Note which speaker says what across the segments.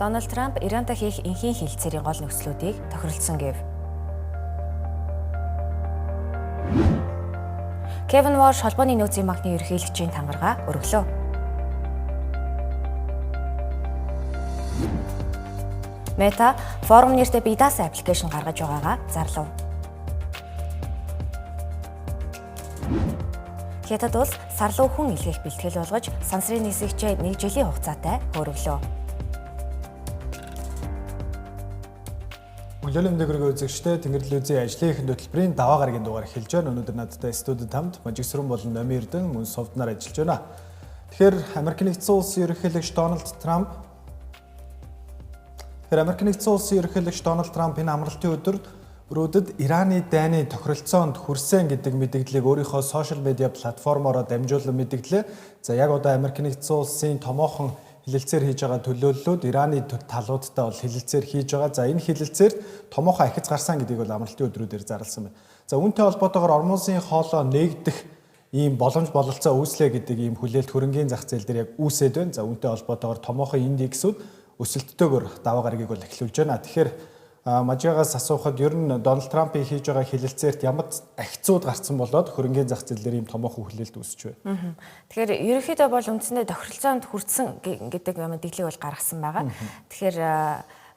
Speaker 1: Дональд Трамп Ирантай хийх энхийн хэлцээрийн гол нөхцлүүдийг тохиролцсон гэв. Кевин Walsh холбооны нөөцийн банкны ерөнхийлөгчийн тангараа өргөлөө. Meta форум нэртэй бие даасан аппликейшн гаргаж байгаагаа зарлав. Хятад улс сарлуу хүн илгээх бэлтгэл болгож сансрын нисгчээ 1 жилийн хугацаатай хөрвөлөө.
Speaker 2: Өглөөний мэндийг хүргэж үзэгчтэй Тэнгэрл үзийн ажлын ихэнх хөтөлбөрийн даваа гарагийн дугаар эхэлж байна. Өнөөдөр надтай студид хамт Мажигсрын болон Номын Эрдэнэ мөн Совднаар ажиллаж байна. Тэгэхээр Америк нэгдсэн улсын ерөнхийлөгч Дональд Трамп энэ амралтын өдрүүдэд Ираны дайны тохиролцоонд хүрсэн гэдэг мэдээллийг өөрийнхөө сошиал медиа платформороо дамжуулан мэдгэлээ. За яг одоо Америк нэгдсэн улсын томоохон хилэлцээр хийж байгаа төлөөллүүд Ираны талуудтай бол хилэлцээр хийж байгаа. За энэ хилэлцээр томоохон ахиц гарсан гэдгийг бол амралтын өдрүүдээр зарласан байна. За үүнтэй холбоотойгоор Орон улсын хоолой нээгдэх ийм боломж бололцоо үүслэ гэдэг ийм хүлээлт хөрөнгийн зах зээл дээр яг үүсээд байна. За үүнтэй холбоотойгоор томоохон индексүүд өсөлттэйгээр даваа гарагийг бол эхлүүлж байна. Тэгэхээр Мажигаас асуухад ер нь Дональд Трампын хийж байгаа хилэлцээрт ямар ахицууд гарсан болоод хөрөнгийн зах зээлээр ийм томоохон хүлээлт үүсэж байна.
Speaker 1: Тэгэхээр ерөнхийдөө бол үндсэндээ тохиролцоонд хүрсэн гэдэг мэдээллийг бол гаргасан байгаа. Тэгэхээр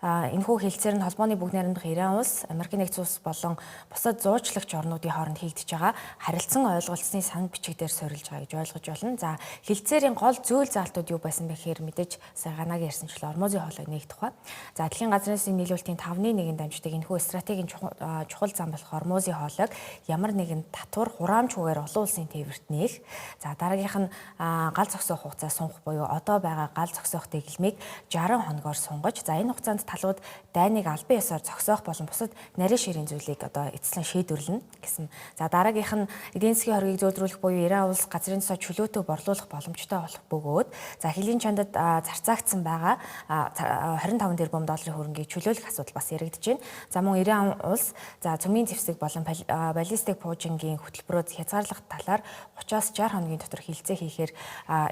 Speaker 1: энэхүү хилцээр нь холбооны бүгд найрамдах Иран улс, Америк нэгдсэн улс болон бусад зуучлагч орнуудын хооронд хийгдэж байгаа харилцан ойлголцсны сан бичиг дээр суурилж байгаа гэж ойлгож байна. За хилцээрийн гол зүйл заалтууд юу байсан бэ гэхээр мэдээж саяганаагийн ярьсанчлан Ормозын хоолой нэг тухай. За дэлхийн газрын нийслэлийн нийлүүлэлтийн 5-1 дамждаг энэхүү стратегийн чухал зам болох Ормозын хоолойг ямар нэгэн татвар хураамжгүйгээр олон улсын тээвэрт нээх. За дараагийнх нь гал зогсоох хугацаа сунгах буюу одоо байгаа гал зогсоох дэглэмийг 60 хоногоор сунгаж, за энэ хугацаанд талууд дайныг албан ёсоор зогсоох болон бусад нарийн ширийн зүйлийг одоо эцэслэн шийдвэрлэнэ гэсэн. За дараагийнх нь эдийн засгийн хоргийг зөөлрүүлэх буюу Иран улс газрын тосоо чөлөөтөө борлуулах боломжтой болох бөгөөд за хилийн чандад зарцаагдсан байгаа 25 тэрбум долларын хөрөнгийг чөлөөлөх асуудал бас яригдж байна. За мөн Иран улс за цөмийн зэвсэг болон баллистик пуужингийн хөтөлбөрөд хязгаарлах талаар 30-аас 60 хоногийн дотор хилцээ хийхээр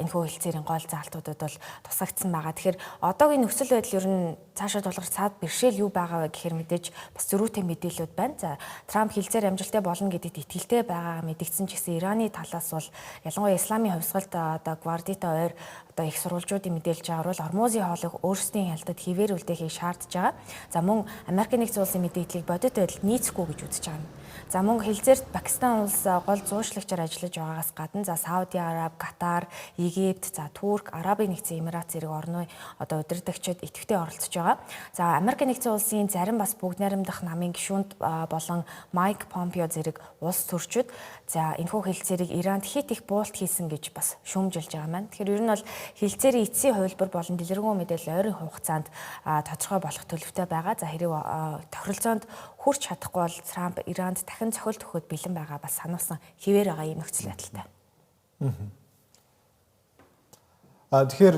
Speaker 1: энэхүү хилцээрийн гол заалтуудад бол тусагдсан байгаа. Тэгэхээр одоогийн нөхцөл байдал ер нь цаашаа цаад бэршээл юу байгаа вэ гэхээр мэдээж бас зөрүүтэй мэдээлэлүүд байна. За Трамп хилцээр амжилттай болно гэдэгт итгэлтэй байгаа мэдэгдсэн ч гэсэн Ираны талаас бол ялангуяа исламын хувьсгалт одоо гвардита ойр одоо их сурвалжуудын мэдээлж байгааруул Ормозын хоолойг өөрсдийн хяналтад хിവэр үлдээхийг шаардж байгаа. За мөн Америк нэгдсэн улсын мэдээллийг бодит байдалд нийцэхгүй гэж үзэж байгаа юм. За мөн хилцээрт Пакистан улс гол зуучлагчаар ажиллаж байгаагаас гадна за Сауди Араб, Катар, Египт, за Турк, Арабын нэгдсэн Эмират зэрэг орны одоо удирдагчид идэвхтэй оролцож байгаа. За Америк нэгдсэн улсын зарим бас бүгд найрамдах намын гишүүнд болон Майк Помпео зэрэг улс төрчид за энэхүү хилцээрийг Иранд хит их буулт хийсэн гэж бас шүүмжилж байгаа маань. Тэгэхээр ер нь бол хилцээрийн эцсийн хувилбар болон дэлгэрэнгүй мэдээлэл ойрын хугацаанд тодорхой болох төлөвтэй байгаа. За хэрэг тохиролцоонд хүрч чадахгүй бол Трамп Иранд дахин цохилт өгөхөд бэлэн байгаа бас сануулсан хിവэр байгаа юм нөхцөл байдалтай.
Speaker 2: Тэгэхээр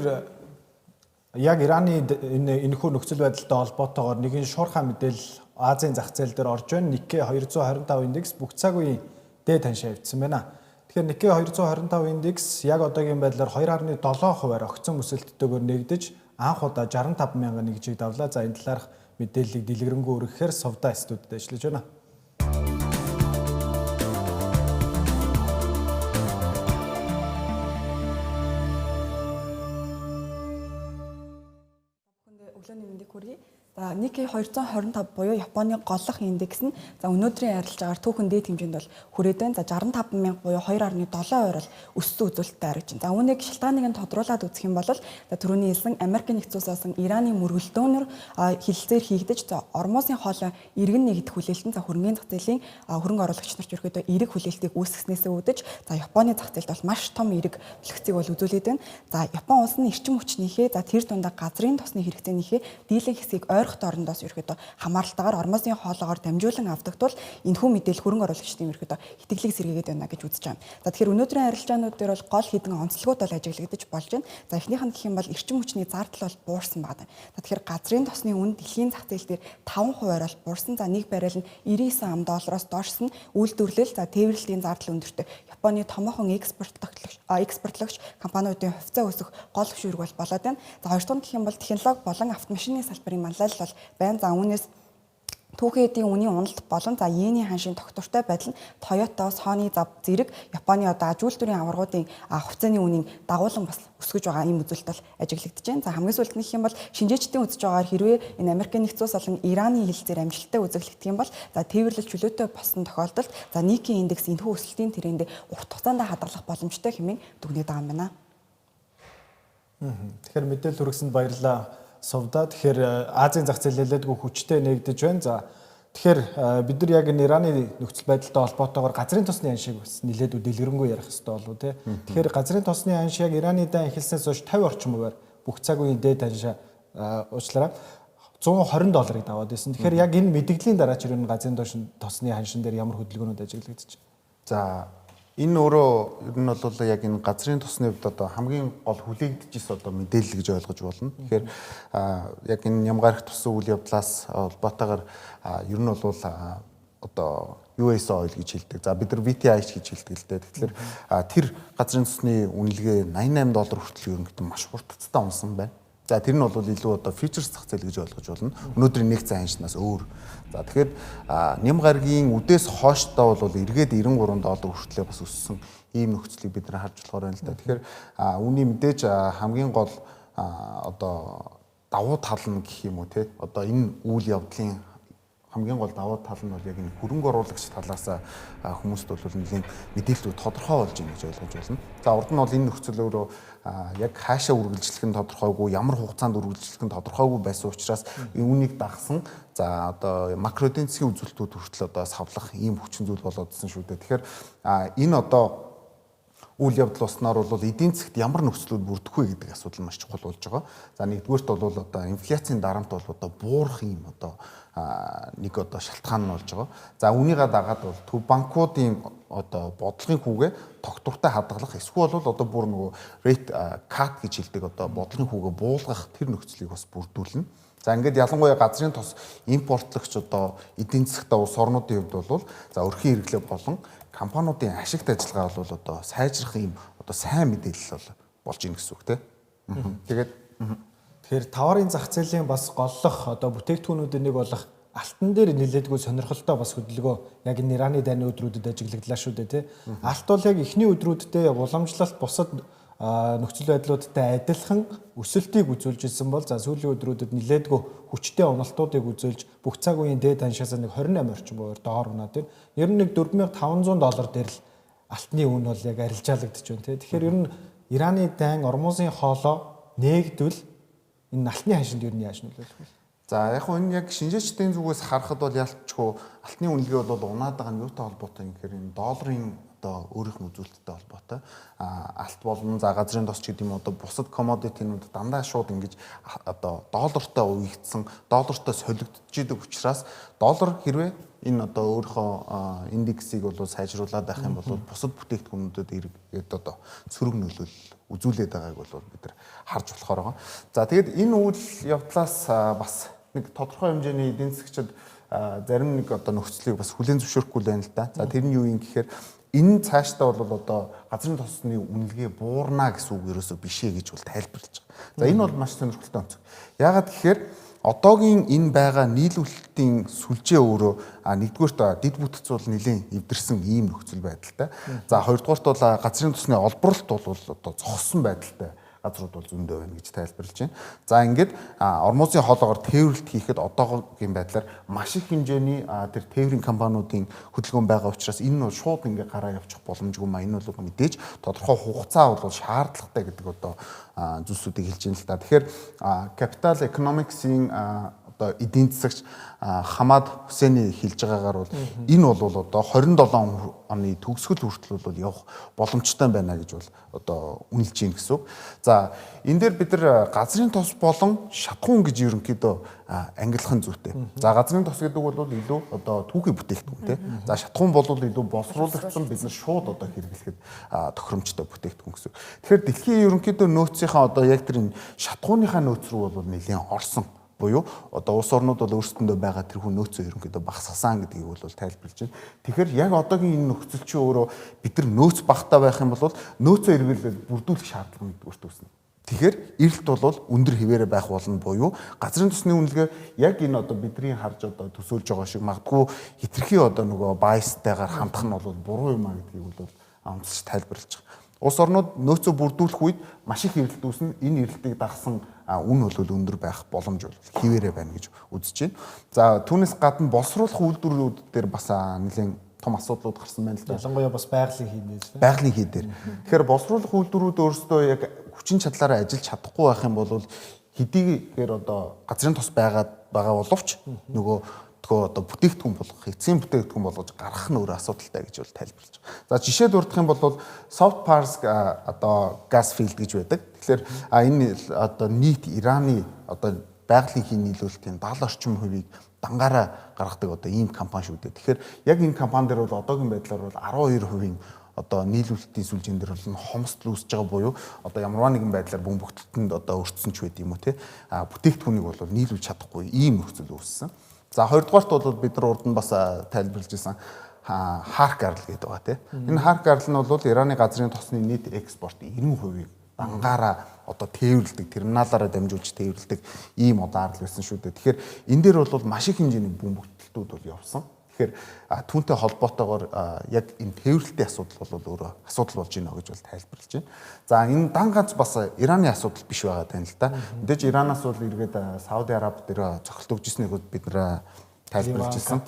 Speaker 2: яг Ираны энэхүү нөхцөл байдалтай холбоотойгоор нэгэн шуурхай мэдээлэл Азийн зах зээл дээр орж байна. Nikkei 225 индекс бүх цаг үеийн дээд ханшаа авчихсан байна. Тэгэхээр Nikkei 225 индекс яг одоогийн байдлаар 2.7%-аар огцон өсөлттэйгээр нэгдэж анх удаа 65,000 нэгжийг давлаа. За энэ талаарх мэдээллийг дэлгэрэнгүй өргөхээр Совда студид ажиллаж байна.
Speaker 3: Өглөөний мэндийг хүргэе. За Nikkei 225 буюу Японы голлох индекс нь за өнөөдрийн арилжаагаар түүхэн дээд хэмжээнд бол хүрээд байна. За 65,000 буюу 2.7% бол өссөн үзүүлэлттэй харагдаж байна. За үүнийг шалтгааныг нь тодруулаад үзэх юм бол за түрүүний хэлсэн Америк нэгдсэн улсаас Ираны мөргөлдөөнөр хилэлцээр хийгдэж за Ормозын хоолой иргэн нэгдэх хүлээлтэн за хөрөнгөний зах зээлийн хөрөнгө оруулагч нарт ерөөдөө эерэг хүлээлтийг үүсгэснээсээ үүдэж за Японы зах зээлд бол маш том эерэг төлөвцийг бол үзүүлээд байна. За Япон улс нь эрчим хүчнийхээ за тэр дундаа газрын тосны хэрэгцээнийхээ дийлэнх хэсгийг ойрхон орондоос ерөөхдөө хамааралтайгаар ормозын хоолоогоор дамжуулан авдаг тул энэхүү мэдээлэл хөрөнгө оруулагчдын ерөөхдөө итгэлийг сэргээгээд байна гэж үзэж байна. За тэгэхээр өнөөдрийн арилжаанууд дээр бол гол хэдэн онцлогуд бол ажиглагдаж болж байна. За эхнийх нь гэх юм бол эрчим хүчний зардал бол буурсан байна. За тэгэхээр газрын тосны үн дэлхийн зах зээл дээр 5%-аар бол буурсан. За нэг баррел нь 99 ам доллароос доошсон үйлдвэрлэл за тээвэрлэлийн зардал өндөртэй Японы томоохон экспортлогч компаниудын хувьцаа өсөх гол хөшүүрэг бол болоод байна. За хоёр дахь нь гэх юм бол технологи болон автомашины салбарын манлайлал бол байна. За үүнээс түүхэн эдийн үнийн уналт болон за иений ханшийн тогтвортой байдал нь Toyota, Sony зэрэг Японы одоо аж үйлдвэрийн аваргуудын хувьцааны үнийн дагуулan бас өсгөж байгаа ийм үзүүлэлт бол ажиглагдаж байна. За хамгийн сүүлд нь гэх юм бол шинжээчдийн үзэж байгаагаар хэрвээ энэ Америкийн нэгдсэн улс болон Ираны хэлэлцээр амжилттай үзэгдэх юм бол за тээвэрлэл чөлөөтэй болсон тохиолдолд за Nikkei индекс энэхүү өсөлтийн трендээ урт хугацаанд хадгалах боломжтой хэмээн дүгнээд байгаа юм байна.
Speaker 2: Тэгэхээр мэдээлэл хүргэсэнд баярлалаа. Сувда тэгэхээр Азийн зах зээл нэлээдгүй хүчтэй нэгдэж байна. За тэгэхээр бид нар яг энэ Ираны нөхцөл байдалтай холбоотойгоор газрын тосны аншийг бас нэлээдгүй дэлгэрэнгүй ярих хэрэгтэй болов тий. Тэгэхээр газрын тосны анш яг Ираны дан эхэлснээс хойш 50 орчим хувиар бүх цаг үеийн дээд аншаа уучлаарай $120 даваад байсан. Тэгэхээр яг энэ мэдээллийн дараа ч ер нь газрын тосны аншин дээр ямар хөдөлгөөнүүд ажиглагдаж байна?
Speaker 4: За энэ өөрөө ер нь бол яг энэ газрын тосны хувьд одоо хамгийн гол хүлээгдэж ирсэн одоо мэдээлэл гэж ойлгож болно. Тэгэхээр яг энэ Нямгарах тусан үйл явдлаас холбоотойгоор ер нь бол одоо US oil гэж хэлдэг. За бид нар VTI гэж хэлдэг л дээ. Тэгэхээр тэр газрын тосны үнэлгээ $88 хүртэл ерөнхийдөө маш хурдцтай унсан байна. За тэр нь бол илүү одоо фьючерс зах зээл гэж ойлгож болно. Өнөөдрийн нэгц аншнаас өөр. За тэгэхээр Нямгаргийн үдээс хойштоо бол эргээд $93 хүртлээр бас өссөн ийм нөхцөлийг бид нар харж болохоор байна л да. Тэгэхээр үүний мэдээж хамгийн гол одоо давуу тал нь гэх юм уу те одоо энэ үйл явдлын хамгийн гол давуу тал нь бол яг энэ хөрөнгө оруулагч талаас хүмүүст бол нэлийн мэдээлэл тодорхой болж байна гэж ойлгож байна. За урд нь бол энэ нөхцөл өөрөө яг хаашаа үргэлжлэх нь тодорхойгүй, ямар хугацаанд үргэлжлэх нь тодорхойгүй байсан учраас үүнийг дагсан за одоо макро эдийн засгийн үзүүлэлтүүд хүртэл одоо савлах ийм хүчин зүйл болоодсэн шүү дээ. Тэгэхээр энэ одоо үйл явдал болсноор бол эдийн засгт ямар нөхцлүүд бүрдэх вэ гэдэг асуудал маш чухал болж байгаа. За нэгдүгээрт бол одоо инфляцийн дарамт бол одоо буурах юм одоо нэг одоо шалтгаан нь болж байгаа. За үүнийгээ дагаад бол төв банкуудын одоо бодлогын хүүгээ тогтвортой хадгалах эсвэл бол одоо бүр нөгөө rate cut гэж хэлдэг одоо бодлогын хүүгээ буулгах тэр нөхцөлийг бас бүрдүүлнэ. За ингээд ялангуяа газрын тос импортлогч одоо эдийн засгт улс орнуудын хувьд бол за өрхийн хэрэглээ болон компаниудын ашигт ажиллагаа бол одоо сайжрах юм одоо сайн мэдээлэл болж ийн гэсэн үг тийм.
Speaker 2: Тэгэхээр товарын зах зээлийн бас голлох одоо бүтээгдэхүүнүүдийн нэг болох алтан дээр нэлээдгүй сонирхолтой бас хөдөлгөөн яг энэ Ираны дайны өдрүүдэд ажиглагдлаа шүү дээ тий. Алт бол яг эхний өдрүүддээ уламжлалт бусад нөхцөл байдлуудтай адилхан өсөлтийг үзүүлж ирсэн бол за сүүлийн өдрүүдэд нэлээдгүй хүчтэй уналтуудыг үзүүлж бүх цаг үеийн дээд аншаасаа нэг 28 орчим буюу доор унаад байна. Ер нь нэг $4,500 дээр л алтны үн бол яг арилжаалагдчих байна тий. Тэгэхээр ер нь Ираны дайн ормозын хоолоо нээгдвэл энэ алтны ханшинд ер нь яаж нөлөөлөх вэ?
Speaker 4: За яг хөө энэ яг шинжээчдийн зүгээс харахад бол ялцчгүй алтны үнэлгээ бол унаад байгаа нь юутай холбоотой юм гэхээр энэ долларын одоо өөрийнх нь үзүүлэлттэй холбоотой. Алт болон за газрын тос ч гэдэг юм одоо бусад комодитинууд дандаа шууд ингэж одоо доллартай уягдсан, доллартай солигдож идэг учраас доллар хэрвээ энэ одоо өөрийнхөө индексийг бол сайжруулад байх юм бол бусад бүтээгдэхүүнүүдэд иргэд одоо сөрөг нөлөөлөл үзүүлээд байгааг бол бид нар харж болохоор байгаа. За тэгээд энэ үйл явдлаас бас нэг тодорхой хэмжээний эдийн засгчид зарим нэг одоо нөхцөлийг бас хүлээн зөвшөөрөхгүй байна л да. За тэр нь юу юм гэхээр энэ цаашдаа бол одоо газрын тосны үнэлгээ буурна гэсэн үг ерөөсөө биш ээ гэж бол тайлбарлаж байгаа. За энэ бол маш сонирхолтой онцгой. Яагаад гэхээр одоогийн энэ байгаа нийлүүлэлтийн сүлжээ өөрөө нэгдүгээрт дэд бүтц бол нэлийн эвдэрсэн ийм нөхцөл байдалтай. За хоёрдугаарт бол газрын тосны олборлолт бол одоо зогссон байдалтай газрууд бол зөндөө байна гэж тайлбарлаж байна. За ингээд ормозын хоолоогоор тээвэрлэлт хийхэд одоогийн байдлаар маш их хэмжээний тэр тээврийн компаниудын хөдөлгөөн байгаа учраас энэ нь бол шууд ингээд гараа явчих боломжгүй маа. Энэ бол мэдээж тодорхой хугацаа бол шаардлагатай гэдэг одоо зүйлсүүдийг хэлж байна л да. Тэгэхээр capital economics-ийн одоо одоо эдийн засагч Хамад Хүсэний хэлж байгаагаар бол энэ бол одоо 27 оны төгсгөл хүртэл бол явах боломжтой байна гэж бол одоо үнэлж байна гэсэн үг. За энэ дээр бид нар газрын тос болон шатхуун гэж ерөнхийдөө ангилах нь зүйтэй. За газрын тос гэдэг бол илүү одоо түүхий бүтээгдэхүүн тий. За шатхуун бол илүү боловсруулагдсан бид нар шууд одоо хэрэглэхэд тохиромжтой бүтээгдэхүүн гэсэн. Тэгэхээр дэлхийн ерөнхийдөө нөөцийнхаа одоо яг тэр энэ шатхууныхаа нөөц рүү бол нэлээд орсон. Буюу одоо улс орнууд бол өөрсдөндөө байгаа тэрхүү нөөцөө ерөнхийдөө багасгасан гэдгийг бол тайлбарлаж байна. Тэгэхээр яг одоогийн энэ нөхцөл чинь өөрөө бид нар нөөц багтаа байх юм бол нөөцөө эргэлдээд бүрдүүлэх шаардлага нь үүснэ. Тэгэхээр эрэлт бол өндөр хിവэрэ байх болно буюу газрын тосны үнэлгээ яг энэ одоо бидний харж одоо төсөөлж байгаа шиг магадгүй хитрхи одоо нөгөө байстайгаар хандах нь бол буруу юм а гэдгийг бол амтсаж тайлбарлаж байгаа. Улс орнууд нөөцөө бүрдүүлэх үед маш их эрэлт үүснэ. Энэ эрэлтийг дагсан үн бол өндөр байх боломж хിവэрэ байна гэж үзэж байна. За түүнээс гадна боловсруулах үйлдвэрүүд дээр бас нэлээд том асуудлууд гарсан байна л да.
Speaker 2: Ялангуяа бас байгалийн хий дээр.
Speaker 4: Байгалийн хий дээр. Тэгэхээр боловсруулах үйлдвэрүүд өөрсдөө яг хүчин чадлаараа ажиллаж чадахгүй байх юм бол хэдийгээр одоо газрын тос байгаа боловч нөгөө одоо бүтээгдэхүүн болгох, эцсийн бүтээгдэхүүн болгож гаргах нь өөрөө асуудалтай гэж бол тайлбарлаж байгаа. За жишээ дурдах юм бол Soft Pars одоо gas field гэж байдаг. Тэгэхээр энэ одоо нийт Ираны одоо байгалийн хий нийлүүлэлтийн 70 орчим хувийг дангаараа гаргадаг одоо ийм компани шүү дээ. Тэгэхээр яг энэ компани дээр бол одоогийн байдлаар бол 12% одоо нийлүүлэлтийн сүлжээн дээр бол хомсдол үүсэж байгаа буюу одоо ямарваа нэгэн байдлаар бөмбөгтөлтөнд одоо өртсөн ч байд юм уу те. Бүтээгдэхүүнийг бол нийлүүлж чадахгүй ийм нөхцөл үүссэн. За хоёрдугаарт бол бид нар урд нь бас тайлбарлаж ирсэн Харк Арл гэдэг байгаа тийм. Энэ Харк Арл нь бол Ираны газрын тосны нийт экспортын 90%-ийг дангаараа одоо тээвэрлэдэг, терминалаараа дамжуулж тээвэрлэдэг ийм одоо арал байсан шүү дээ. Тэгэхээр энэ дээр бол маш их хэмжээний бөмбөгтөлтүүд бол явсан. Тэгэхээр түүнтэй холбоотойгоор яг энэ тээвэрлэлтийн асуудал бол өөрөө асуудал болж байна гэж бол тайлбарлаж байна. За энэ дан ганц бас Ираны асуудал биш байгаа тань л да. Мэдээж Иранаас бол эргээд Сауди Араб дээр цогцолт өгжсэнийг бид нэр тайлбарлаж ирсэн.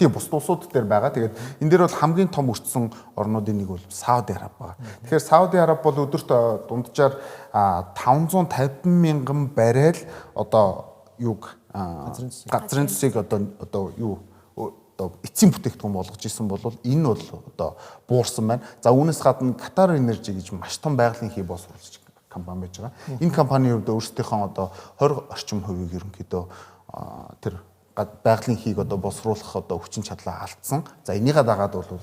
Speaker 4: Тийм бус улсууд дээр байгаа. Тэгээд энэ дээр бол хамгийн том өртсөн орнуудын нэг бол Сауди Араб байгаа. Тэгэхээр Сауди Араб бол өдөрт дунджаар 550 мянган баррел одоо юуг газрын цэсийг одоо юу одоо эцсийн бүтээгдэхүүн болгож исэн бол энэ бол одоо буурсан байна. За үүнээс гадна Qatar Energy гэж маш том байгалийн хий боловсруулагч компани байж байгаа. Энэ компанийн хувьд өөрсдийнхөө одоо 20 орчим хувийг ерөнхийдөө тэр байгалийн хийг одоо боловсруулах одоо хүчин чадлаа алдсан. За энийгээ дагаад бол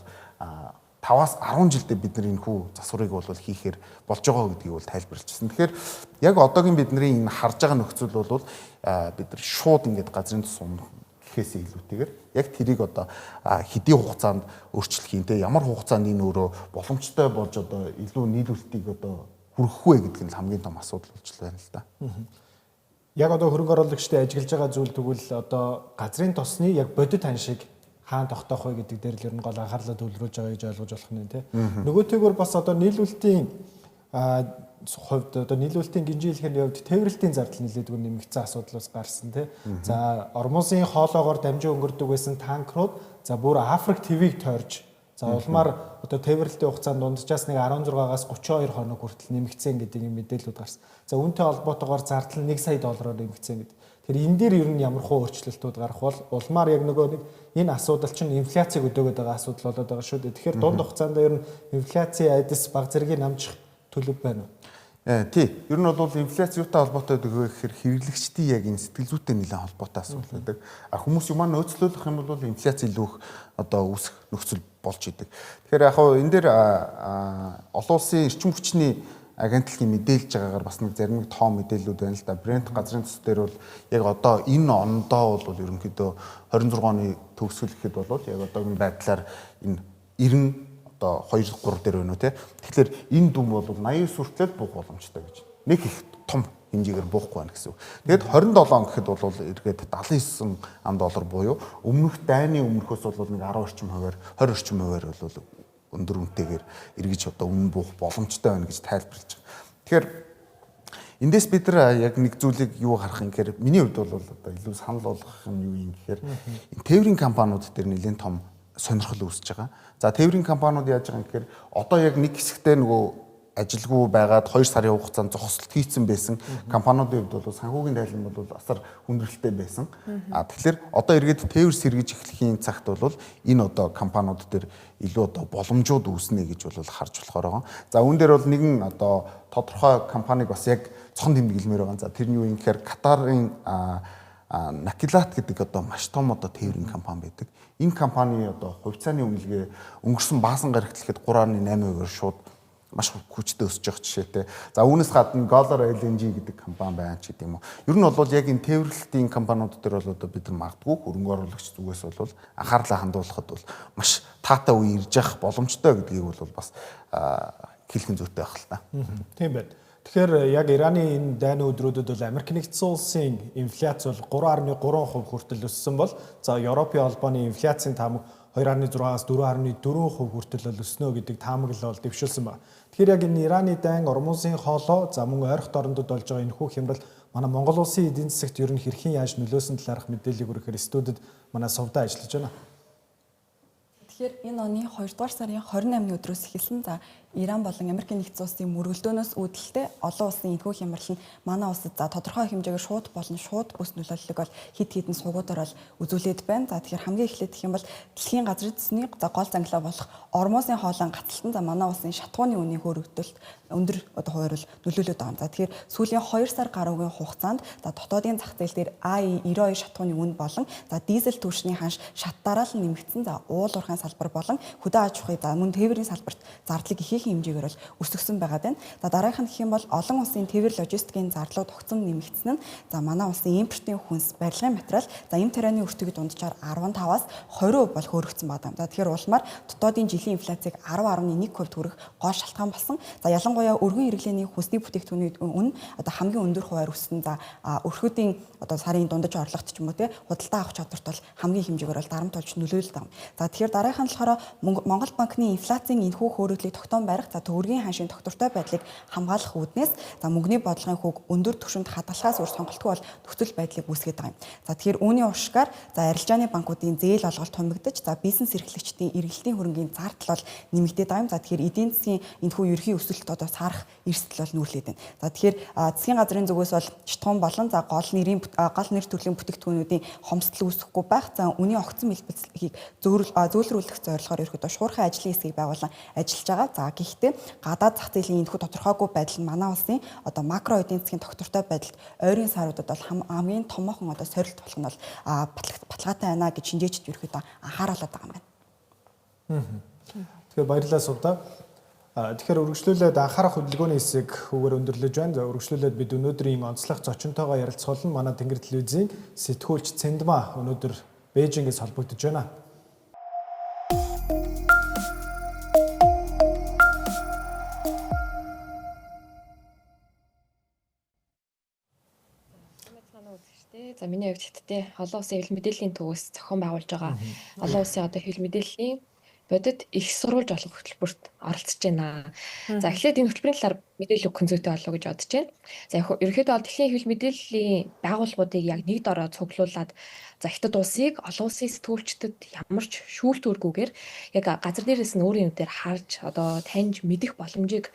Speaker 4: 5-аас 10 жилдээ бид нар энэ хүү засварыг бол хийхээр болж байгаа гэдгийг бол тайлбарлажсэн. Тэгэхээр яг одоогийн бидний энэ харж байгаа нөхцөл бол бид нар шууд ингээд газрын тос гэхээс илүүтэйгээр яг тэрийг одоо хэдийн хугацаанд өөрчлөх юм те ямар хугацаанд энэ өөрөө боломжтой болж одоо илүү нийлүүлэлтийг одоо хүргэх вэ гэдэг нь хамгийн том асуудал болж байна л да.
Speaker 2: Яг одоо хөрөнгө оруулагчдын ажиглаж байгаа зүйл тэгвэл одоо газрын тосны яг бодит ханшиг хаана тогтоох вэ гэдэг дээр л ер нь гол анхаарлаа төвлөрүүлж байгаа гэж ойлгож болох нь тийм. Нөгөөтэйгөр бас одоо нийлүүлэлтийн хувьд одоо нийлүүлэлтийн гинжийлэхний хувьд тээвэрлэлтийн зардал нэлээдгүй нэмэгдсэн асуудал бас гарсан тийм. За Ормозын хоолоогоор дамжин өнгөрдөг байсан танкрууд за бүр Африк твийг тойрж за улмаар одоо тээвэрлэлтийн хугацаанд дунджаас нэг 16-аас 32 хоног хүртэл нэмэгдсэн гэдэг юм мэдээлэлүүд гарсан. За үүнтэй холбоотойгоор зардал нь $1 сая нэмэгдсэн гэдэг. Тэр энэ дээр ер нь ямархуу өөрчлөлтүүд гарах бол улмаар яг нөгөө нэг энэ асуудал чинь инфляцийг өдөөгд байгаа асуудал болоод байгаа шүү дээ. Тэгэхээр дунд хугацаанд ер нь инфляцийн айдас баг зэргийг намжих төлөв байна уу?
Speaker 4: Тий. Ер нь бол инфляц юутай холбоотой гэдэг вэ гэхээр хэрэглэгчдийн яг энэ сэтгэл зүйтэй нэлээд холбоотой асуудал байдаг. Хүмүүс юм нөөцлүүлэх юм бол инфляц илүү их одоо үүсэх нөхцөл болж идэг. Тэгэхээр яг хоо энэ дээр олон улсын эрчим хүчний агентлагийн мэдээлж байгаагаар бас нэг зарим нэг тоо мэдээллүүд байна л да. Brent газрын тос дээр бол яг одоо энэ ондоо бол ерөнхийдөө 26 оны төгсгөл гэхэд бол яг одоогийн байдлаар энэ 90 одоо 2-3 дээр байна уу те. Тэгэхээр энэ дүн бол 89 хүртэл буух боломжтой гэж. Нэг их том хэмжээгээр буухгүй байна гэсэн үг. Тэгэд 27 гэхэд бол эргээд $79 буюу өмнөх дайны өмнөхөөс бол нэг 10 орчим хувиар 20 орчим хувиар бол өндөр үнэтэйгээр эргэж одоо өмнө буух боломжтой байна гэж тайлбарлаж байгаа. Тэгэхээр эндээс бид нар яг нэг зүйлийг юу харах юм гэхээр миний хувьд бол одоо илүү санал болгох юм юу юм гэхээр энэ тээврийн компаниуд дээр нэлээд том сонирхол үүсэж байгаа. За тээврийн компаниуд яаж байгаа юм гэхээр одоо яг нэг хэсэгтээ нөгөө ажилгүй байгаад 2 сарын хугацаанд зогсолт хийцэн байсан компаниудын хувьд бол санхүүгийн тайлан бол асар хүндрэлтэй байсан. Тэгэхээр одоо эргээд тээвэр сэргийж эхлэхийн цагт бол энэ одоо компаниуд дээр илүү одоо боломжууд үүснэ гэж бол харж болохоор байгаа. За үүн дээр бол нэгэн одоо тодорхой компаниг бас яг цохон тэмдэглэмээр байгаа. За тэр нь юу юм гэхээр Катарын Накилат гэдэг одоо маш том одоо тээврийн компани байдаг. Энэ компани одоо хувьцааны үнэлгээ өнгөрсөн баасан гарагт 3.8%-аар шууд маш хүчтэй өсөж байгаа жишээтэй. За үүнээс гадна Golar LNG гэдэг компани байна ч гэдэг юм уу. Ер нь бол яг энэ тээвэрлэлтийн компаниуд дээр бол одоо бид нар магадгүй хөрөнгө оруулагч зүгээс бол анхаарлаа хандуулахад бол маш таатай үе ирж явах боломжтой гэдгийг бол бас хэлхэн зүйтэй байх л та.
Speaker 2: Тийм байна. Тэгэхээр яг Ираны энэ дайны өдрүүдэд бол Америк нэгдсэн улсын инфляц бол 3.3% хүртэл өссөн бол за Европын холбооны инфляцийн таамаг 2.6-аас 4.4% хүртэл өснө гэдэг таамаг л бол дэвшүүлсэн байна. Тэгэхээр яг энэ Ираны дайн, Ормузын хоолой, за мөн ойрхон орнуудад болж байгаа энэхүү хямрал манай Монгол улсын эдийн засагт ер нь хэрхэн яаж нөлөөсөн талаарх мэдээллийг өргөхөөр студид манай Сувда ажиллаж байна.
Speaker 3: Тэгэхээр энэ оны 2 дугаар сарын 28-ны өдрөөс эхэлсэн за Иран болон Америк нэгдсэн улсын мөргөлдөөнөөс үүдэлтэй олон улсын энэхүү хямрал нь манай улсад за тодорхой хэмжээгээр шууд болон шууд бүс нөлөөллөг бол хэд хэдэн суугуудаар бол үзүүлээд байна. За тэгэхээр хамгийн эхлээд гэх юм бол дэлхийн газрын төсний за гол зангилаа болох Ормузын хоолойн гацалтан за манай улсын шатгууны үнийн хөрөгдөлт өндөр одоо хуваар бол нөлөөлөд байгаа. За тэгэхээр сүүлийн 2 сар гаруйгийн хугацаанд за дотоодын зах зээл дээр AI92 шатгууны үн болон за дизель түвшний ханш шаттаараа л нэмэгдсэн. За уул уурхайн салбар болон хөдөө аж ахуй за мөн тээврийн салбарт зардлыг ихээхэн хэмжээгээр бол өсгсөн байгаа байна. За дараагийнх нь гэх юм бол олон улсын тээвэр логистикийн зарлууд тогтсон нэмэгдсэн нь за манай улсын импортын хүнс, барилгын материал за эм тарианы өртөгийн дунджаар 15-аас 20% бол хөөрөгдсөн байна. За тэгэхээр улмаар дотоодын жилийн инфляцийг 10.1% хүрэх гол шалтгаан болсон. За ялангуяа өргөн хэрэглээний хүнсний бүтээгдэхүүний үн одоо хамгийн өндөр хуваар өссөн. За өрхөдийн одоо сарын дундаж орлогот ч юм уу те худалдаа авах чадварт бол хамгийн хэмжээгээр бол дарамт болж нөлөөлж байгаа. За тэгэхээр дараагийнх нь болохоор Монгол банкны инфляцийн энэхүү хөөрөглийг тогтоон барих за төгрөгийн ханшийн тогтвортой байдлыг хамгаалах үүднээс за мөнгөний бодлогын хүүг өндөр түвшинд хадгалахаас өөр сонголтгүй бол нөхцөл байдлыг үүсгэж байгаа юм. За тэгэхээр үүний уршгаар за арилжааны банкуудын зээл олголт хумигдаж за бизнес эрхлэгчдийн эргэлтийн хөрөнгийн зардал бол нэмэгдээд байгаа юм. За тэгэхээр эдийн засгийн энэхүү ерхий өсөлт одоо сарах эрсдэл бол нүүрлээд байна. За тэгэхээр засгийн газрын зүгээс бол шатгуун болон за гол нэр төрлийн бүтээгдэхүүнүүдийн хомсдол үүсэхгүй байх за үнийн огцон хэлбэлцлийг зөөлрүүлэх зорилгоор ерөөдөө шуурхай ажлын хэсгийг байгуулан ажиллаж байгаа. За гэхдээ гадаад зах зээлийн энэхүү тодорхойгүй байдал нь манай улсын одоо макро эдийн засгийн тогтвортой байдалд ойрын саруудад бол хамгийн томоохон одоо сорилт болох нь бол баталгаатай байна гэж шинжээчд ерөөдөө анхааруулад байгаа юм байна.
Speaker 2: Тэгэхээр баярлалаа Сувда. Тэгэхээр үргэлжлүүлээд анхаарах хөдөлгөөний хэсэг хүүгээр өндөрлөж байна. За үргэлжлүүлээд бид өнөөдрийн онцлог зочинтойгоо ярилцах болно. Манай Тэнгэр телевизийн сэтгүүлч Цэндмаа өнөөдөр Бээжингээс холбогдож байна.
Speaker 5: За миний хувьд хэвтдээ олон улсын хэвлэл мэдээллийн төвөөс зохион байгуулж байгаа олон улсын одоо хэвлэл мэдээллийн бодит их сурвалж олох хөтөлбөрт оролцож байна. За эхлээд энэ хөтөлбөрийн талаар мэдээлэл өгөх зүйтэй болов уу гэж бодож байна. За ерөнхийдөө бол дэлхийн хэвлэл мэдээллийн байгууллагуудыг яг нэг дороо цуглуулад за хятад улсыг олон улсын сэтгүүлчдэд ямар ч шүүлтүүргүйгээр яг газар дээрээс нь өөрийн үдээр харж одоо таньж мэдэх боломжийг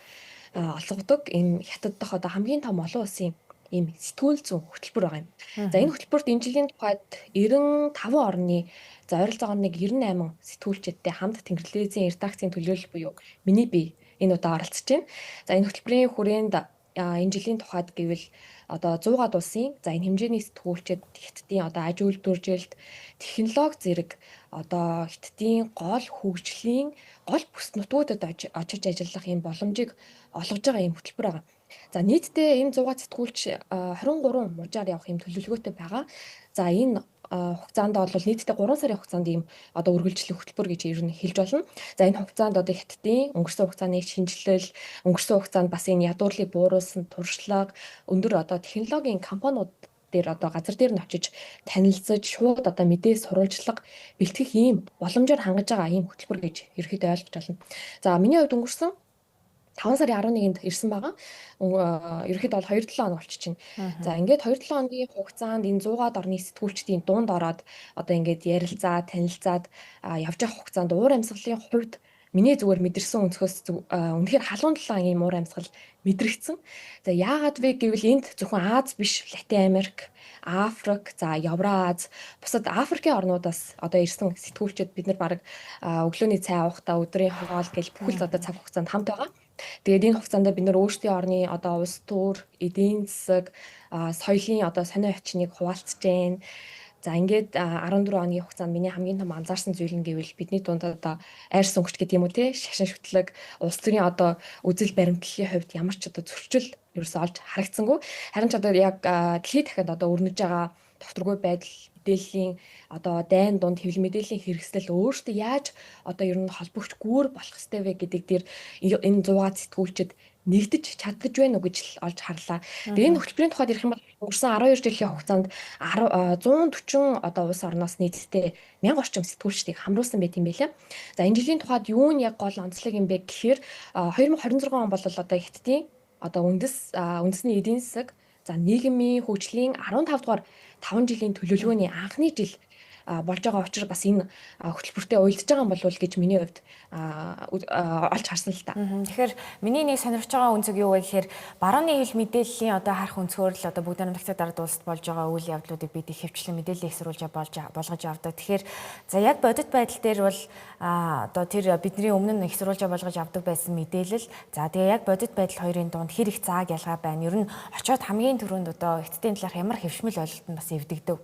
Speaker 5: олгодог энэ хятад дахь одоо хамгийн том олон улсын ийм сэтгүүл зүйн хөтөлбөр байгаа юм. За энэ хөтөлбөрт энэ жилийн тухайд 95 орны за ойролцоогоор нэг 98 сэтгүүлчдтэй хамт Тэнгэр телевизийн редакцийн төлөөлөл буюу миний бие энэ удаа оролцож байна. За энэ хөтөлбөрийн хүрээнд энэ жилийн тухайд гэвэл одоо 100-аад улсын за энэ хэмжээний сэтгүүлчид хятадын одоо аж үйлдвэржилт технологи зэрэг одоо хятадын гол хөгжлийн гол бүс нутгуудад очиж ажиллах ийм боломжийг олгож байгаа ийм хөтөлбөр байгаа. За нийтдээ энэ 100 сэтгүүлч 23 мужаар явах юм төлөвлөгөөтэй байгаа. За энэ хугацаанд бол нийтдээ 3 сарын хугацаанд ийм одоо үргэлжлэх хөтөлбөр гэж ер нь хэлж болно. За энэ хугацаанд одоо хятадын өнгөрсөн хугацааны шинжилэл, өнгөрсөн хугацаанд бас энэ ядуурлыг бууруулсан туршлага, өндөр одоо технологийн компаниуд дээр одоо газар дээр нь очиж танилцаж шууд одоо мэдээ сурвалжлага бэлтгэх ийм боломжоор хангаж байгаа ийм хөтөлбөр гэж ерөөхдөө ойлгож байна. За миний хувьд өнгөрсөн 5 сарын 11-нд ирсэн байгаа. Ерөөхдөө бол 2-7 хоног болчихно. За ингээд 2-7 хоногийн хугацаанд энэ 100-аад орны сэтгүүлчдийн дунд ороод одоо ингээд ярилцаад, танилцаад явж явах хугацаанд уур амьсгалын хувьд миний зүгээр мэдэрсэн өнцгөөс үнэхээр халуун талаа ийм уур амьсгал мэдрэгдсэн. За яагаад вэ гэвэл энд зөвхөн Аз биш, Латин Америк, Африк, за Евраз, бусад Африкийн орнуудаас одоо ирсэн сэтгүүлчид бид нар баг өглөөний цай уухдаа өдрийн хоол гэл бүхэл одоо цаг хугацаанд хамт байгаа. Тэгээд энэ хугацаанд бид нар өөрсдийн орны одоо улс төр, эдийн засаг, соёлын одоо сонио очныг хуваалцж байна. За ингээд 14 оны хугацаанд миний хамгийн том анзаарсан зүйл нь гэвэл бидний дунд одоо айрс өнгөч гэдэг юм уу те шашин шүтлэг улс төрийн одоо үзэл баримтлалын хувьд ямар ч одоо зөрчил ерөөсөө олж харагдсангүй. Харин ч одоо яг дэлхийд дахиад одоо өрнөж байгаа тогтворгүй байдал мэдээллийн одоо дайн дунд хэвлэл мэдээллийн хэрэгсэл өөртөө яаж одоо ер нь холбогч гүүр болох ёстой вэ гэдэг дээр энэ 100 сэтгүүлчид нэгдэж чаддаж байна уу гэж л олж харлаа. Тэгээ энэ хөтөлбөрийн тухайд ярих юм бол өнгөрсөн 12 жилийн хугацаанд 140 одоо улс орноос нийтдээ 1000 орчим сэтгүүлчдийг хамруулсан байт юм байлаа. За энэ жилийн тухайд юу нь яг гол онцлог юм бэ гэхээр 2026 он бол одоо Хятадын одоо үндэсний эдийн засаг за нийгмийн хөгжлийн 15 дугаар 5 жилийн төлөвлөгөөний анхны жил болж байгаа учраас бас энэ хөтөлбөртөө уялдж байгаа юм болов уу гэж миний хувьд олж харсан л та.
Speaker 1: Тэгэхээр миний нэг сонирхож байгаа үнцэг юу вэ гэхээр барууны хэвлэл мэдээллийн одоо харах өнцгөр л одоо бүгд намрагцад ард улсад болж байгаа үйл явдлуудыг бид ихэвчлэн мэдээлэл ихсруулж болгож авдаг. Тэгэхээр за яг бодит байдал дээр бол одоо тэр бидний өмнө нь ихсруулж болгож авдаг байсан мэдээлэл за тэгээ яг бодит байдал хоёрын дунд хэр их зааг ялгаа байна. Ер нь очиод хамгийн түрүүнд одоо Хятадын талаарх ямар хэвшмэл ойлголтод бас эвдэгдэв.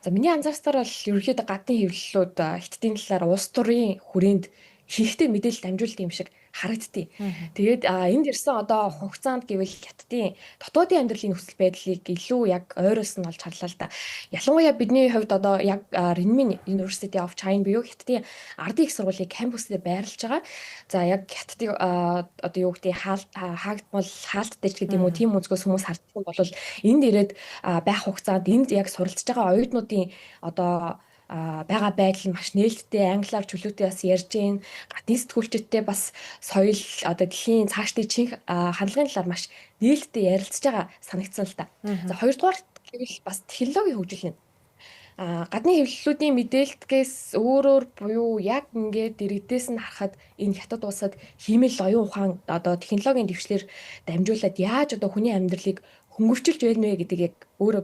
Speaker 5: За миний анзаарснаар бол ерөнхийдөө гадны хэвлэлүүд Хятадын талаар улс төрийн хүрээнд хийхтэй мэдээлэл дамжуулдаг юм шиг харагдтыг. Тэгээд энд ирсэн одоо хугацаанд гэвэл Хятадын дотоодын амьдралын нөхцөл байдлыг илүү яг ойроос нь олж харлаа л да. Ялангуяа бидний хувьд одоо яг Renmin University of China буюу Хятадын ардын их сургуулийн кампусээр байрлаж байгаа. За яг Хятадын одоо юу гэдэг хаагдмал хаалттай ч гэдэг юм уу тийм өнцгөөс хүмүүс хардсан бол энд ирээд байх хугацаанд энд яг суралцж байгаа оюутнуудын одоо байгаа байдал маш нээлттэй англиар чөлөөтэй бас ярьж гин гадны сэтгүүлчдтэй бас соёл одоо дэлхийн цаашдын чих хандлагын талаар маш нээлттэй ярилцж байгаа санагдсан л та. За хоёрдугаар гэвэл бас технологийн хөгжил нь гадны хэвлэлүүдийн мэдээлэлтгээс өөрөөр буюу яг ингээд иргэдээс нь харахад энэ хятад улсад хиймэл оюун ухаан одоо технологийн дэвшлэр дамжуулаад яаж одоо хүний амьдралыг хөнгөвчилж байна вэ гэдэг яг өөрөө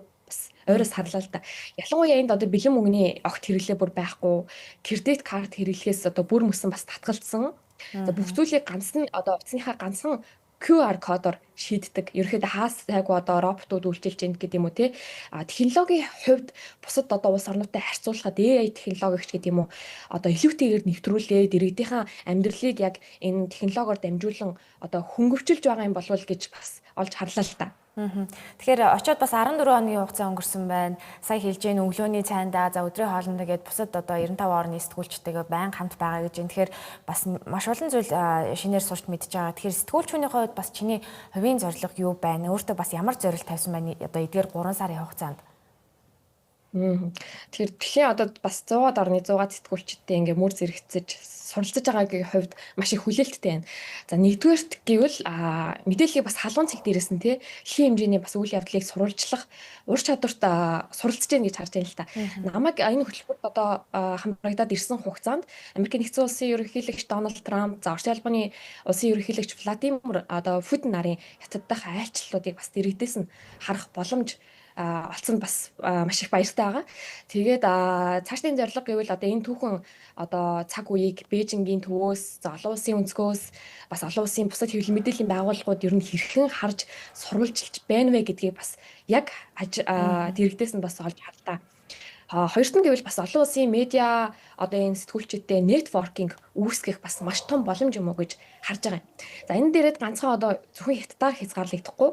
Speaker 5: ойроос харлаа л да. Ялангуяа энд одоо бэлэн мөнгөний огт хэрэглээ бүр байхгүй, кредит карт хэрэглэхээс одоо бүр мөсөн бас татгалцсан. За бүх зүйлийг ганцхан одоо утасныхаа ганцхан QR кодоор шийддэг. Ерөнхийдөө хаас сайгүй одоо роботууд үйлчилж байна гэдэг юм уу те. Технологийн хувьд бусад одоо улс орнуудтай харьцуулахад AI технологич гэдэг юм уу одоо илүүтэйгээр нэвтрүүлээд иргэдийнхэн амьдралыг яг энэ технологиор дамжуулан одоо хөнгөвчилж байгаа юм болов гэж бас олж харлаа л та.
Speaker 1: Тэгэхээр очиод бас 14 оны хугацаа өнгөрсөн байна. Сая хэлж гэн өглөөний цайндаа за өдрийн хоолндоо гээд бусад одоо 95 орны сэтгүүлчтэйгээ байнга хамт байгаа гэж. Тэгэхээр бас маш олон зүйл шинээр сурч мэдж байгаа. Тэгэхээр сэтгүүлчүүний хувьд бас чиний хувийн зорилго юу байна? Өөртөө бас ямар зорилт тавьсан байна? Одоо эдгээр 3 сарын хугацаанд.
Speaker 5: Тэгэхээр дэлхийн одоо бас 100-аад орны 100-аад сэтгүүлчдтэй ингээ мөр зэрэгцэж суралцж байгаагийн хувьд маш их хүлээлттэй байна. За нэгдүгээрт гэвэл мэдээллийг бас халуун цэг дээрээс нь дэлхийн хэмжээний бас үйл явдлыг сурвалжлах ур чадварт суралцж байна гэж харж байна л та. Намайг энэ хөтөлбөрт одоо хамрагдаад ирсэн хугацаанд Америк нэгдсэн улсын ерөнхийлөгч Дональд Трамп, за Орос улбаны улсын ерөнхийлөгч Владимир одоо Путин нарын Хятад дахь айлчлалуудыг бас дэрэгдээс нь харах боломж олцсон бас маш их баяртай байгаа. Тэгээд цаашдын зорилго гэвэл одоо энэ түүхэн одоо цаг үеийг Бээжингийн төвөөс, олон улсын өнцгөөс бас олон улсын бусад хэвлэл мэдээллийн байгууллагууд ер нь хэрхэн харж сурвалжилж байна вэ гэдгийг бас яг дэрэгдээс нь бас олж харлаа. Хоёрт нь гэвэл бас олон улсын медиа одоо энэ сэтгүүлчидтэй нетворкинг үүсгэх бас маш том боломж юм уу гэж харж байгаа юм. За энэ дээрээ ганцхан одоо зөвхөн Хятадаар хязгаарлагдахгүй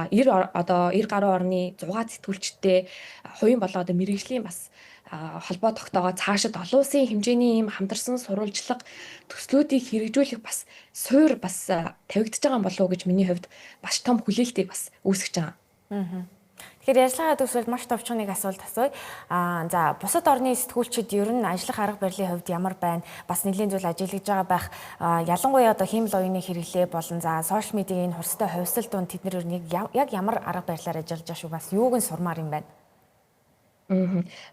Speaker 5: 90 гаруй орны 6 сэтгүүлчтэй хувийн болоо одоо мэргэжлийн бас холбоо тогтоогоо цаашид олон улсын хэмжээний ийм хамтарсан сурвалжлага төслүүдийг хэрэгжүүлэх бас суур бас тавигдж байгаа юм болов уу гэж миний хувьд маш том хүлээлтийг бас үүсгэж байгаа.
Speaker 1: Тэгэхээр ажиллагаа төгсвөл маш товчхон нэг асуулт асууя. За бусад орны сэтгүүлчид ер нь ажиллах арга барилын хувьд ямар байна? Бас нэлийн зүйл ажиглаж байгаа байх. Ялангуяа одоо хиймэл оюуны хэрэглээ болон за сошиал медиагийн хурцтай хувьсэл дунд тэд нар яг ямар арга барилаар ажиллаж байгаа шүү? Бас юуг нь сурмаар юм байна?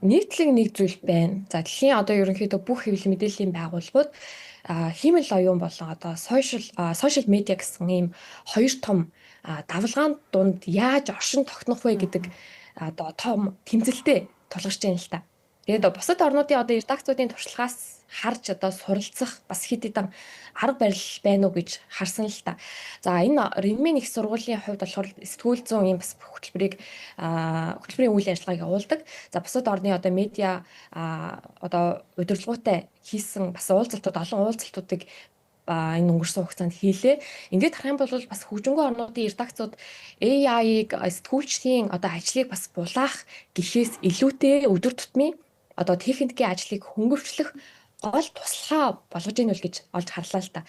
Speaker 5: Нийтлэг нэг зүйл байна. За дэлхийн одоо ерөнхийдөө бүх хэвлэл мэдээллийн байгууллагууд хиймэл оюун болон одоо сошиал медиа гэсэн ийм хоёр том давлгаан дунд яаж оршин тогтнох вэ гэдэг одоо том тэмцэлтэй тулгарч байна л та. Тэгээд бусад орнуудын одоо редакцуудын туршлагаас харж одоо суралцах бас хэд хэдэн арга барил байна уу гэж харсан л та. За энэ Ренмийн их сургуулийн хувьд болохоор сэтгүүл зүйн юм бас хөтөлбөрийн үйл ажиллагааг явуулдаг. За бусад орны одоо медиа одоо удирдлагуудтай хийсэн бас уулзалтууд олон уулзалтуудыг энэ өнгөрсөн хугацаанд хийлээ. Ингээд харах юм бол бас хөгжингөө орнуудын редакцууд AI-ыг сэтгүүлчдийн одоо ажлыг бас булаах гэхээс илүүтэй өдөр тутмын одоо техникийн ажлыг хөнгөвчлөх гол туслахаа болгож ийн үл гэж олж харлаа л та.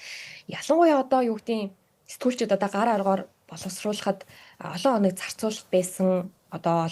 Speaker 5: Ялангуяа одоо юу гэдгийг сэтгүүлчид одоо гар аргаар боловсруулахад олон хоног зарцуулах байсан одоо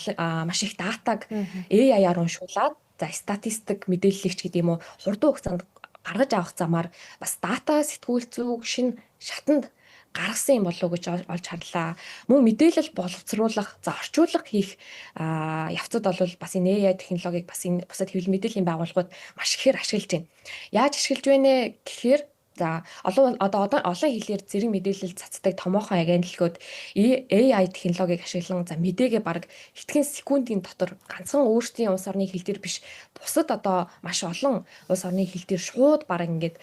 Speaker 5: маш их датаг AI-аар уншуулад за статистик мэдээллэгч гэдэг юм уу хурдан хугацаанд гаргаж авах замаар бас дата сэтгүүл зүг шин шатанд гаргасан юм болов уу гэж олж харлаа. Мөн мэдээлэл боловсруулах, за орчуулга хийх явцад бол бас энэ AI технологиг бас энэ бусад хэвлэл мэдээллийн байгууллагууд маш ихээр ашиглаж байна. Яаж ашиглаж байна гэхээр за олон хэлээр зэрэг мэдээлэл цацдаг томоохон агентлагууд AI технологиг ашиглан за мэдээгээ бараг хэдхэн секундын дотор ганцхан өөрсдийн улс орны хэл дээр биш бусад одоо маш олон улс орны хэл дээр шууд бараг ингээд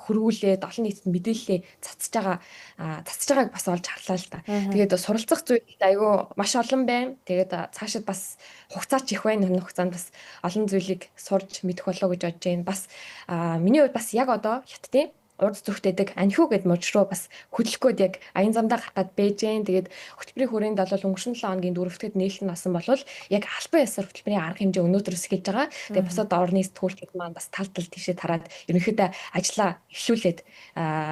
Speaker 5: хөрвүүлээд олон нийтэд мэдээлэлээ цацж байгааг бас олж харлаа л та. Тэгээд суралцах зүйл айгүй маш олон байна. Тэгээд цаашид бас хугацаач их байна. Энэ хугацаанд бас олон зүйлийг сурж мэдэх болов гэж бодож байна. Бас миний хувьд бас яг одоо хятадын урд зүгтээдэг анхиу гэд мужруу бас хөдөлгөөд яг аян замдаа гаргаад байж гэн. Тэгээд хөтөлбөрийн хүрээнд бол өнгөрсөн 7 хоногийн дөрөвдөд нээлтэн насан болвол яг албан ёсоор хөтөлбөрийн арга хэмжээ өнөөдрөөс эхэлж байгаа. Тэгээд бусад орны сэтгүүлчид маань бас тал тийшээ тараад ерөнхийдөө ажлаа эхлүүлээд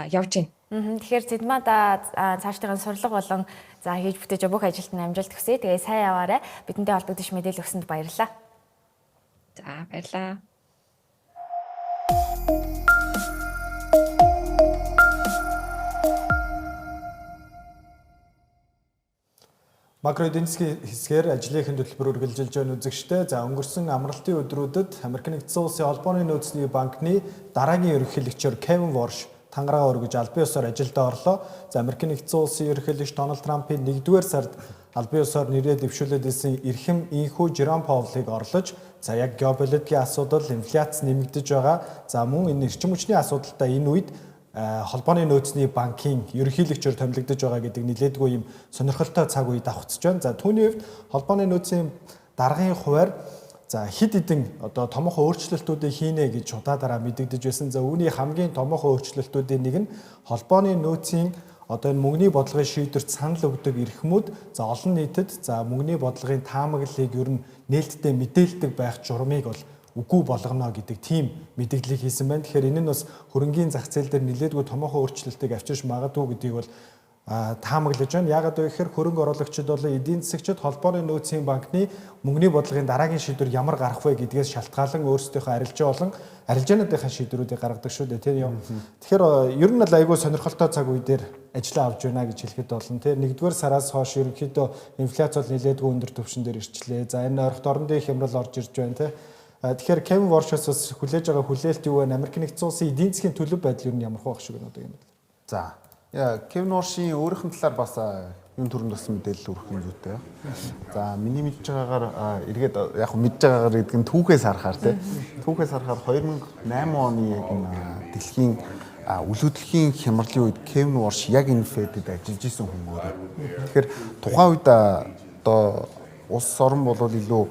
Speaker 5: явж байна.
Speaker 1: Тэгэхээр Зидмада цаашдын сурлага болон за хийж бүтээж бүх ажилд нь амжилт хүсье. Тэгээ сайн яваарай. Бидэнтэй холбогдож мэдээлэл өгсөнд баярлалаа.
Speaker 5: За баярлалаа.
Speaker 2: Макро эдийн засгийн хэсгээр ажлын хөтөлбөр үргэлжилж байгаа үзэгчтэй. За өнгөрсөн амралтын өдрүүдэд Америк нэгдсэн улсын холбооны нөөцийн банкны дараагийн ерөнхийлөгчөөр Кевин Ворш тангараа өргөж албан ёсоор ажилд орлоо. За Америк нэгдсэн улсын ерөнхийлөгч Дональд Трампын 1-р сард албан ёсоор нэрээ дэвшүүлээд исэн эрхэм инхүү Жером Паулыг орлож, за яг геополитикийн асуудал, инфляц нэмэгдэж байгаа. За мөн энэ эрчим хүчний асуудалтай энэ үед холбооны нөөцийн банкын ерөнхийлөгчөөр томилогдож байгаа гэдэг нэлээдгүй юм сонирхолтой цаг үе давхцаж байна. За түүний хувьд холбооны нөөцийн даргын хуваар за хэд хэдэн одоо томоохон өөрчлөлтүүдийг хийнэ гэж удаадараа мэдэгдэж байсан. За үүний хамгийн томоохон өөрчлөлтүүдийн нэг нь холбооны нөөцийн одоо энэ мөнгөний бодлогын шийдвэрт санал өгдөг эрхмүүд за олон нийтэд за мөнгөний бодлогын таамаглалыг ер нь нээлттэй мэдээлдэг байх журмыг бол үгүй болгоно гэдэг тийм мэдээллийг хийсэн байна. Тэгэхээр энэ нь бас хөрөнгийн зах зээл дээр нэлээдгүй томоохон өөрчлөлтийг авчирч магадгүй гэдгийг бол таамаглаж байна. Яагаад вэ гэхээр хөрөнгө оруулагчид бол эдийн засагчид холбооны нөөцийн банкны мөнгөний бодлогын дараагийн шийдвэр ямар гарах вэ гэдгээс шалтгаалan өөрсдийнхөө арилжааныхаа шийдвэрүүдийг гаргадаг шүү дээ. Тэгэхээр ер нь л айгүй сонирхолтой цаг үе дээр ажиллаа авч байна гэж хэлэхэд болно. Тэр 1-р сараас хойш ерөнхийдөө инфляц бол нэлээдгүй өндөр түвшин дээр ирчлээ. За энэ ойролцоогт орондын хямрал орж ирж байна те. Тэгэхээр Кевин Воршос хүлээж байгаа хүлээлт юу вэ? Америк нэгдсэн улсын эдийн засгийн төлөв байдал юу ямар байх шиг байна одоо юм бэ?
Speaker 4: За Кевин Воршийн өөрийнх нь талаар бас юм төрөнд бас мэдээлэл өргөх юм зүйтэй. За миний мэдж байгаагаар эргээд яг мэдж байгаагаар гэдэг нь түүхээс харахаар тий. Түүхээс харахаар 2008 оны яг энэ дэлхийн үлүүдлийн хямралын үед Кевин Ворш яг энэ Федэд ажиллаж исэн хүн өөрөө. Тэгэхээр тухайн үед одоо улс орн бол илүү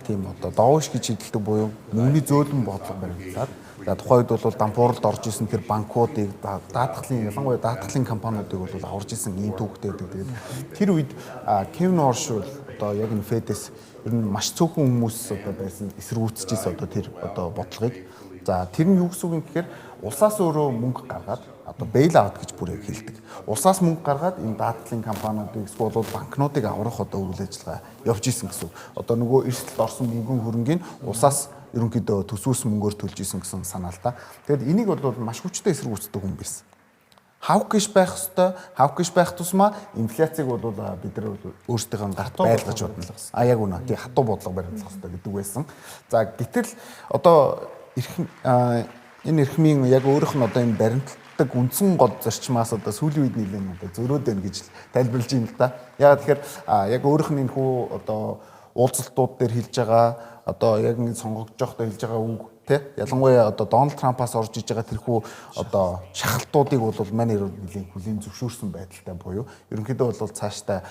Speaker 4: тийм одоо доогш гэж хэлдэг буюу мөнгөний зөөлөн бодлого баримтлаад за тухайн үед бол дампууралд орж исэн тэр банкуудыг даатгалын ялангуяа даатгалын компаниудыг бол аварж исэн ийм түүхтэй байдаг. Тэгээд тэр үед Кевин Ворш одоо яг энэ Федээс ер нь маш цөөхөн хүмүүс одоо байсан эсэргүүцчихсэн одоо тэр одоо бодлогыг. За тэр нь юу гэсэн үг юм гэхээр улсаас өөрөө мөнгө гаргаад одоо бейл аут гэж бүр яг хэлдэг. Улсаас мөнгө гаргаад энэ даатгалын компаниудыг эсвэл банкнуудыг аврах одоо үйл ажиллагаа явж исэн гэсэн. Одоо нөгөө эрсдэлд орсон мөнгөн хөрөнгийг улсаас ерөнхийдөө төсвөөс мөнгөөр төлж исэн гэсэн санаа л та. Тэгэд энийг бол маш хүчтэй эсэргүүцдэг хүн байсан. хавкиш байх ёстой. Хавкиш байх тусмаа инфляцийг бол бид нар өөрсдийнхөө гарт байлгаж бодно. Яг үнэ. Тий хатуу бодлого баримтлах ёстой гэдэг байсан. За гэтэл одоо энэ эрхмийн яг өөрийнх нь одоо энэ баримтлагдаг үндсэн гол зарчмаас одоо сүүлийн үед нэлээд одоо зөрөөд байна гэж тайлбарлаж юм л да. Яг тэгэхээр яг өөрийнх нь энэ хүү одоо уулзалтууд дээр хэлж байгаа одоо яг ингэ сонгогдож байхдаа хэлж байгаа үг тий ялангуяа одоо Дональд Трампаас орж иж байгаа тэрхүү одоо шахалтуудыг бол манай нэлийн хүлийн зөвшөөрсөн байдалтай буюу ерөнхийдөө бол цаашдаа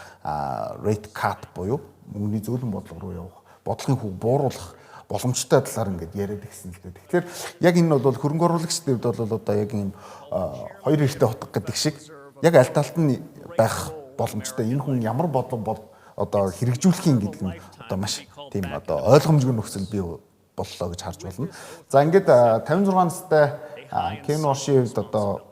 Speaker 4: rate cut буюу мөнгөний зөөлөн бодлого руу явах бодлогын хүүг бууруулах боломжтой талаар ингээд яриад ирсэн л дээ. Тэгэхээр яг энэ бол хөрөнгө оруулагчдад бол одоо яг ийм хоёр эртээ утга гэдэг шиг яг аль талд нь байх боломжтой энэ хүн ямар бодлого одоо хэрэгжүүлэх юм гэдэг нь одоо маш тийм одоо ойлгомжгүй нөхцөл бий боллоо гэж харж байна. За ингээд 56 настай Кен Оршийн хувьд одоо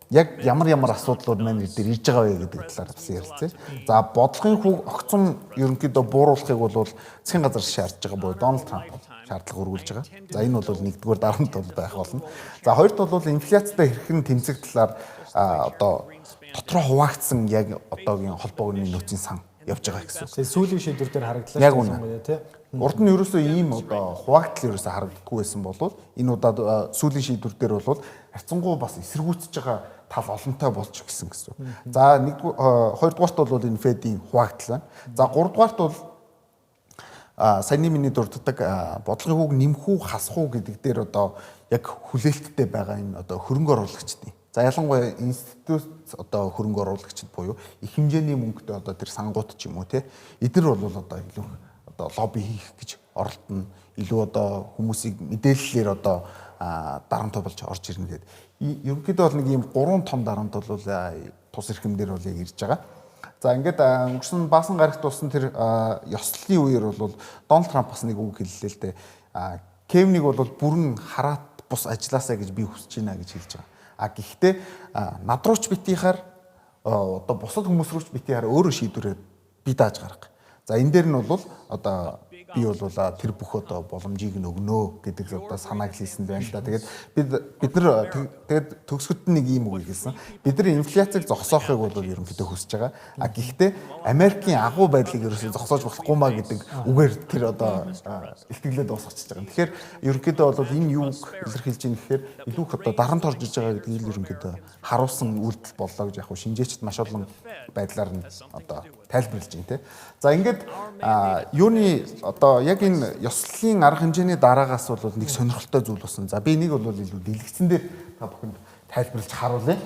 Speaker 4: яг ямар асуудлууд маань дээр ирж байгаа вэ гэдэг талаар бас ярилцъя. За бодлогын хүүг огцом ерөнхийдөө бууруулахыг бол засгийн газар шаардж байгаа буюу Дональд Трамп шаардлага өргүүлж байгаа. За энэ бол нэгдүгээр дарамт бол байх болно. За хоёрт бол инфляцтай хэрхэн тэмцэх талаар одоо дотроо хуваагдсан яг одоогийн холбооны нөөцийн сан явж байгаа гэсэн.
Speaker 2: Тэгээ сүүлийн шийдвэр дээр харагдлаа
Speaker 4: яг үнэ
Speaker 2: тий.
Speaker 4: Урд нь ерөөсөө ийм одоо хуваагдал ерөөсөө харагддаггүй байсан болов энэ удаад сүүлийн шийдвэр дээр бол харьцангуй бас эсэргүүцэж байгаа тал олонтой болж гисэн гэсэн. За хоёрдугаарт бол энэ Федийн хуваагдал байна. За гуравдугаарт бол саяны миний дурддаг бодлогын хүүг нэмэх үү хасах уу гэдэг дээр одоо яг хүлээлттэй байгаа энэ одоо хөрөнгө оруулагчдын. За ялангуяа институт одоо хөрөнгө оруулагчид буюу их хэмжээний мөнгөтэй одоо тэр сангууд ч юм уу те эдгээр бол одоо илүү одоо лобби хийх гэж оролдоно. Илүү одоо хүмүүсийг мэдээллээр одоо дарамт болж орж ирнэ гэдэг. Ерөнхийдөө бол нэг ийм 3 том дарамт бол тус эрхэмдэр бол яг ирж байгаа. За ингээд өнгөрсөн баасан гарагт болсон тэр ёслолын үеэр бол Дональд Трамп бас нэг үг хэллээ л дээ. Кевнийг бол бүрэн хараат бус ажилласаа гэж би хүсэж байна гэж хэлж байгаа. Гэхдээ над руу ч битгийхаар одоо бусад хүмүүс рүү ч битгийхаар өөрөө шийдвэрээ би дааж гаргах. За энэ дээр нь бол одоо би бол тэр бүх одоо боломжийг нь өгнө гэдэг одоо санааг хэлсэн байна л да. Тэгээд бид нар тэгээд төгсгөлд нэг ийм үг хэлсэн. Бид нар инфляцийг зогсоохыг бол ерөнхийдөө хүсэж байгаа. Гэхдээ Америкийн агуу байдлыг ерөөсөө зогсоож болохгүй маа гэдэг үгээр тэр одоо илтгэлээ дуусгачихж байгаа. Тэгэхээр ерөнхийдөө бол энэ юуг илэрхийлж ийм гэхээр илүү их одоо дарамт орж иж байгаа гэдгийг ерөнхийдөө харуулсан үйлдэл боллоо гэж яг шинжээчд маш олон байдлаар нь одоо тайлбарлаж байна те. За ингээд юуны одоо яг энэ ёслолын арга хэмжээний дараагаас бол нэг сонирхолтой зүйл болсон. За би нэг бол илүү дэлгэцэн дээр та бүхэнд тайлбарлаж харуулъя.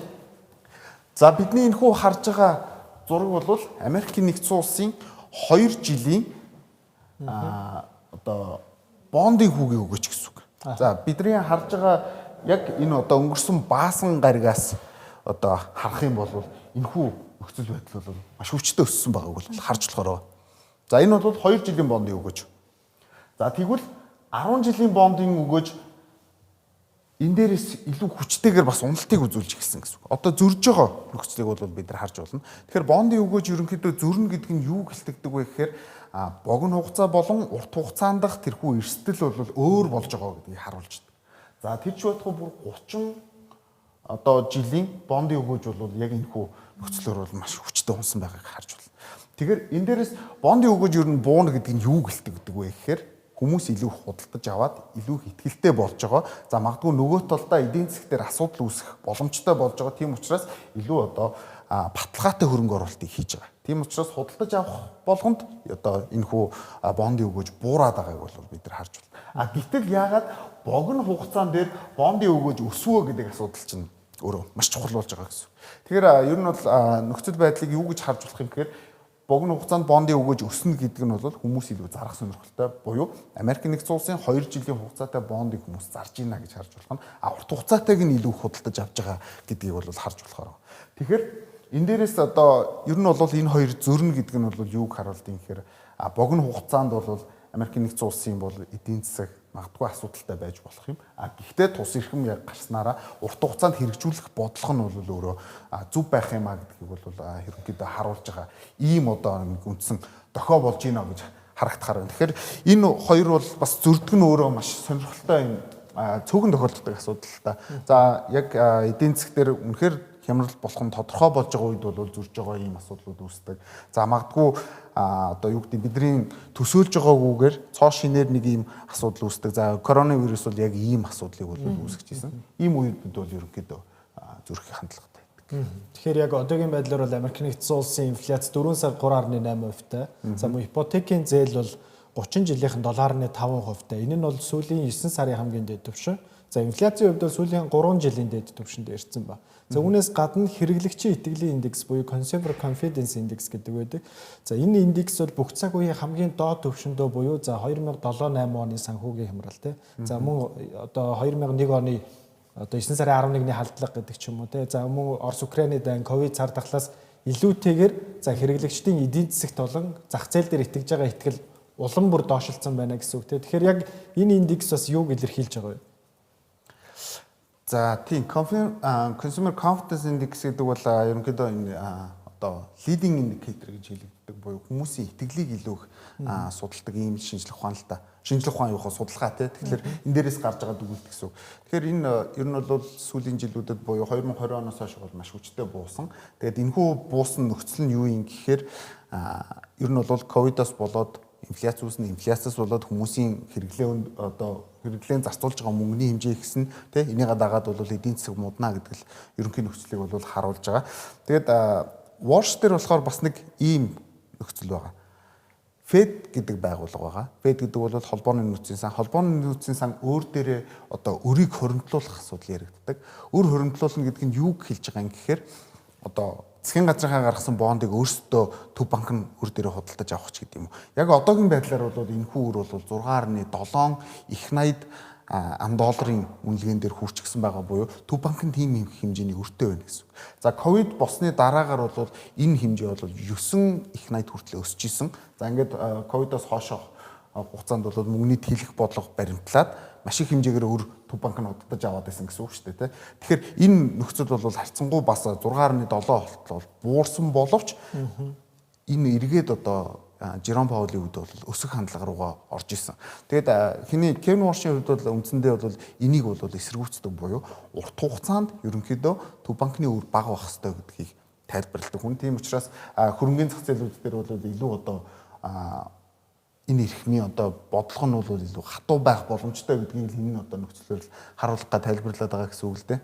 Speaker 4: За бидний энэ хүү харж байгаа зураг бол Америкийн нэгдсэн улсын 2 жилийн одоо бондын хүүгийг өгөөч гэсэн үг. За бидний харж байгаа яг энэ одоо өнгөрсөн баасан гаригаас одоо харах юм бол энэ хүү нөхцөл байдал бол маш хүчтэй өссөн байгааг бол харж болохоор. За энэ бол 2 жилийн бондын өгөөж. За тэгвэл 10 жилийн бондын өгөөж энэ дээрээс илүү хүчтэйгээр бас уналтыг үзүүлж гисэн гэсэн. Одоо зөрж байгаа нөхцөлийг бол бид нар харж байна. Тэгэхээр бондын өгөөж ерөнхийдөө зөрнө гэдэг нь юу гэлтэгдэг вэ гэхээр богино хугацаа болон урт хугацаанд дах тэрхүү эрсдэл бол өөр болж байгаа гэдгийг харуулж байна. За тэр ч байтугай бүр 30 одоо жилийн бондын өгөөж бол яг энэ хүү нөхцлөөр бол маш хүчтэй унсан байгааг харж байна. Тэгэхээр энэ дээрээс бондын өгөөж ер нь бууна гэдэг нь юу гэлтэгдэг вэ гэхээр хүмүүс илүү худалдаж аваад илүү их итгэлтэй болж байгаа. За магадгүй нөгөө талдаа эдийн засгийн асуудал үүсэх боломжтой болж байгаа. Тийм учраас илүү одоо баталгаатай хөрөнгө оруулалтыг хийж байгаа. Тийм учраас худалдаж авах болгонд одоо энэ хүү бондын өгөөж буураад байгааг бол бид нар харж байна. Гэтэл яагаад богино хугацаан дээр бондын өгөөж өсвөө гэдэг асуудал чинь өөрөө маш чухал болж байгаа гэсэн. Тэгэхээр ер нь бол нөхцөл байдлыг юу гэж харж болох юм гэхээр богино хугацаанд бондын өгөөж өснө гэдэг нь бол хүмүүс илүү зарах сонирхолтой буюу Америкийн нэгдсэн улсын 2 жилийн хугацаатай бондыг хүмүүс зарж ийна гэж харж болох нь урт хугацаатайг нь илүү худалдаж авч байгаа гэдгийг бол харж болохоор. Тэгэхээр энэ дээрээс одоо ер нь бол энэ хоёр зөрнө гэдэг нь бол юуг харуулдаг юм гэхээр богино хугацаанд бол Америкийн нэгдсэн улсын бол эдийн засаг магадгүй асуудалтай байж болох юм. Гэхдээ тус эрхэм яг гарснараа урт хугацаанд хэрэгжүүлэх бодлого нь бол өөрөө зүв байх юм гэдгийг бол ерөнхийдөө харуулж байгаа. Ийм одоо нэг үндсэн дохио болж байна гэж харагдахаар байна. Тэгэхээр энэ хоёр бол бас зөрдөг нь өөрөө маш сонирхолтой юм цөөхөн тохиолддог асуудал та. За яг эдийн засаг дээр үнэхээр хямрал болох нь тодорхой болж байгаа үед бол зөрж байгаа ийм асуудлууд үүсдэг. За магадгүй одоо юу гэдэг бидний төсөөлж байгаагүйгээр цоо шинээр нэг ийм асуудал үүсдэг. За коронавирус бол яг ийм асуудлыг бол үүсгэж ирсэн. Ийм үед бид бол ерөнхийдөө зүрхийн хандлагатай.
Speaker 2: Тэгэхээр яг одоогийн байдлаар бол Америк нэгдсэн улсын инфляц 4 сар 3.8%-тай. За мөн ипотекийн зээл бол 30 жилийнхэн 7.5%-тай. Энэ нь бол сүүлийн 9 сарын хамгийн дээд түвшин. За инфляцийн хувьд бол сүүлийн 3 жилийн дээд түвшинд ирсэн ба. За үүнээс гадна хэрэглэгчийн итгэлийн индекс буюу Consumer Confidence Index гэдэг байдаг. За энэ индекс бол бүх цаг үеийн хамгийн доод түвшиндөө буюу за 2007-8 оны санхүүгийн хямрал тий. За мөн одоо 2001 оны одоо 9 сарын 11-ний халдлага гэдэг ч юм уу тий. За мөн Орос Украины дан ковид цар тахлаас илүүтэйгээр за хэрэглэгчдийн эдийн засагт болон зах зээл дээр итгэж байгаа итгэл улам бүр доошлцсон байна гэсэн үг тий. Тэгэхээр яг энэ индекс бас юуг илэрхийлж байгаа вэ?
Speaker 4: За тийм Consumer Confidence Index гэдэг бол ерөнхийдөө энэ одоо leading indicator гэж хэлэгддэг буюу хүмүүсийн итгэлийг илүү их судалдаг ийм шинжлэх ухаан л та. Шинжлэх ухаан юухаа судалгаа тий. Тэгэхээр энэ дээрээс гарч байгаа дүгнэлт гэсэн үг. Тэгэхээр энэ ер нь бол сүүлийн жилүүдэд буюу 2020 оноос хойш бол маш хүчтэй буусан. Тэгээд энэхүү буусан нөхцөл нь юу юм гэхээр ер нь бол ковидоос болоод инфляц үүснэ, инфляцаас болоод хүмүүсийн хэрэглээн зарцуулж байгаа мөнгөний хэмжээ ихсэн тий энийгээ дагаад бол эдийн засаг мудна гэдэг л ерөнхий нөхцөлийг бол харуулж байгаа. Тэгээд Wall Street дээр болохоор бас нэг ийм нөхцөл байгаа. Fed гэдэг байгууллага байгаа. Fed гэдэг бол холбооны нөөцийн сан. Холбооны нөөцийн сан өөр дээрээ одоо өрийг хоримтлуулах асуудал яригддаг. Өр хоримтлуулна гэдэг нь юуг хэлж байгаа юм гэхээр одоо засгийн газрынхаа гаргасан бондыг өөрсдөө төв банк нь өр дээрээ худалдаж авах ч гэдэг юм уу. Яг одоогийн байдлаар бол энэхүү өр бол 6.7 их 80 ам долларын үнэлгээн дээр хүрчихсэн байгаа буюу төв банк нь тийм хэмжээний өртөө байна гэсэн үг. За ковид босны дараагаар бол энэ хэмжээ бол 9 их 80 хүртэл өсөж исэн. За ингээд ковидоос хойшоо хугацаанд бол мөнгөний тэлэх бодлого баримтлаад маш их хэмжээгээр өр төв банк нь худалдаж аваад байсан гэсэн үг шүү дээ. Тэгэхээр энэ нөхцөл бол харьцангуй бас 6.7 болтол буурсан боловч энэ эргээд одоо Жером Паулийн үед бол өсөх хандлага руугаа орж исэн. Тэгээд Кевин Warsh-ийн хувьд бол үндсэндээ бол энийг бол эсэргүүцдэг буюу урт хугацаанд ерөнхийдөө төв банкны өр бага байх ёстой гэдгийг тайлбарладаг. Хүн тийм учраас хөрөнгөний зах зээлүүд дээр бол илүү одоо энэ эрхмийн одоо бодлого нь бол илүү хатуу байх боломжтой гэдгийг энэ одоо нөхцөлөөр харуулга тайлбарлаад байгаа гэсэн үг л дээ.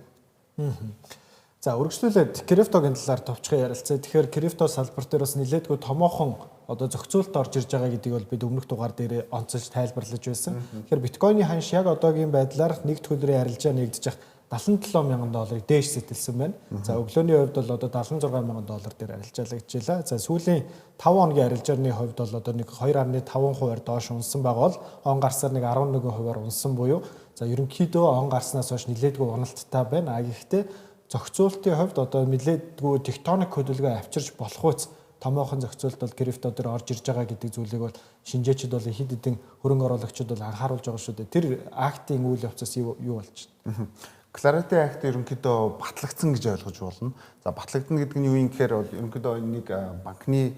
Speaker 2: За үргэлжлүүлээд криптогийн талаар товчхон ярилцъя. Тэгэхээр крипто салбар дээр бас нэлээдгүй томоохон одоо зохицуулт орж ирж байгаа гэдгийг бол бид өмнөх дугаар дээр онцолж тайлбарлаж байсан. Тэгэхээр биткойны ханш яг одоогийн байдлаар нэг төлрийн арилжаа нэгдэж $77 мянган дээш сэтэлсэн байна. За өглөөний хувьд бол одоо $76 мянган дээр арилжаалагджээ. За сүүлийн 5 хоногийн арилжааны хувьд бол одоо нэг 2.5%-аар доош унсан байгаа бол он гарсаар нэг 11%-аар унсан буюу за ерөнхийдөө он гарснаас хойш нэлээдгүй уналттай байна. Гэхдээ зохицуултын хувьд одоо нэлээдгүй тектоник хөдөлгөөн авчирч болох үс томоохон зохицуулт бол крипто дээр орж ирж байгаа гэдэг зүйлийг бол шинжээчид бол хэд хэдэн хөрөнгө оруулагчид бол анхааруулж байгаа шүү дээ. Тэр актын үйл явцаас юу болж байна?
Speaker 4: Clarity Act ерөнхийдөө батлагдсан гэж ойлгож болно. За батлагдана гэдэг нь юу юм гэхээр ерөнхийдөө нэг банкны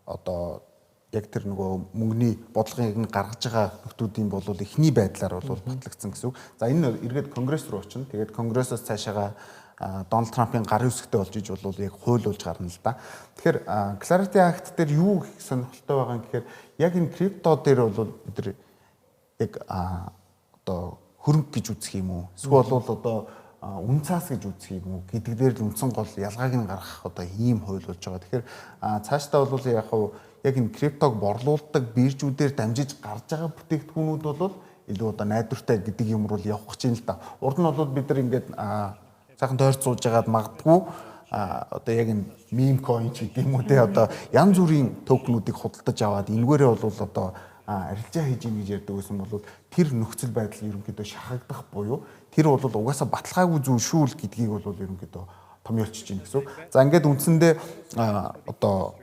Speaker 4: одоо яг тэр нөгөө мөнгөний бодлогыг гаргаж байгаа нөхдүүдийн бол эхний байдлаар бол батлагдсан гэсэн үг. За энэ эргээд конгресс руу очино. Тэгээд конгрессоос цаашаага Дональд Трампын гарын үсгтэй болж иж бол яг хуйлуулж гарна л да. Тэгэхээр Clarity Act дээр юу сонирхолтой байгаа юм гэхээр яг энэ крипто дээр бол бид нар яг одоо хөрөнгө гэж үзэх юм уу? Эсвэл бол одоо үн цаас гэж үзэх юм уу? Гэдэг дээр л үндсэн гол ялгааг нь гаргах одоо ийм хууль болж байгаа. Тэгэхээр цаашдаа бол яг энэ криптог борлуулдаг биржүүдээр дамжиж гарч байгаа бүтээгдэхүүнүүд бол илүү одоо найдвартай гэдэг юм руу явах гэж юм л да. Урд нь бол бид нар ингээд сайхан тойрч сууж байгаад магадгүй одоо яг энэ meme coin гэдэг юм уу те одоо янз бүрийн токенуудыг худалдаж аваад энэгээрээ бол одоо арилжаа хийж ийн гэж ярьдаг байсан бол тэр нөхцөл байдал ерөнхийдөө шахагдах буюу тэр бол угаасаа баталгаагүй зүйл шүү л гэдгийг бол ерөнхийдөө томьёолчж байна гэсэн үг. За ингээд үндсэндээ одоо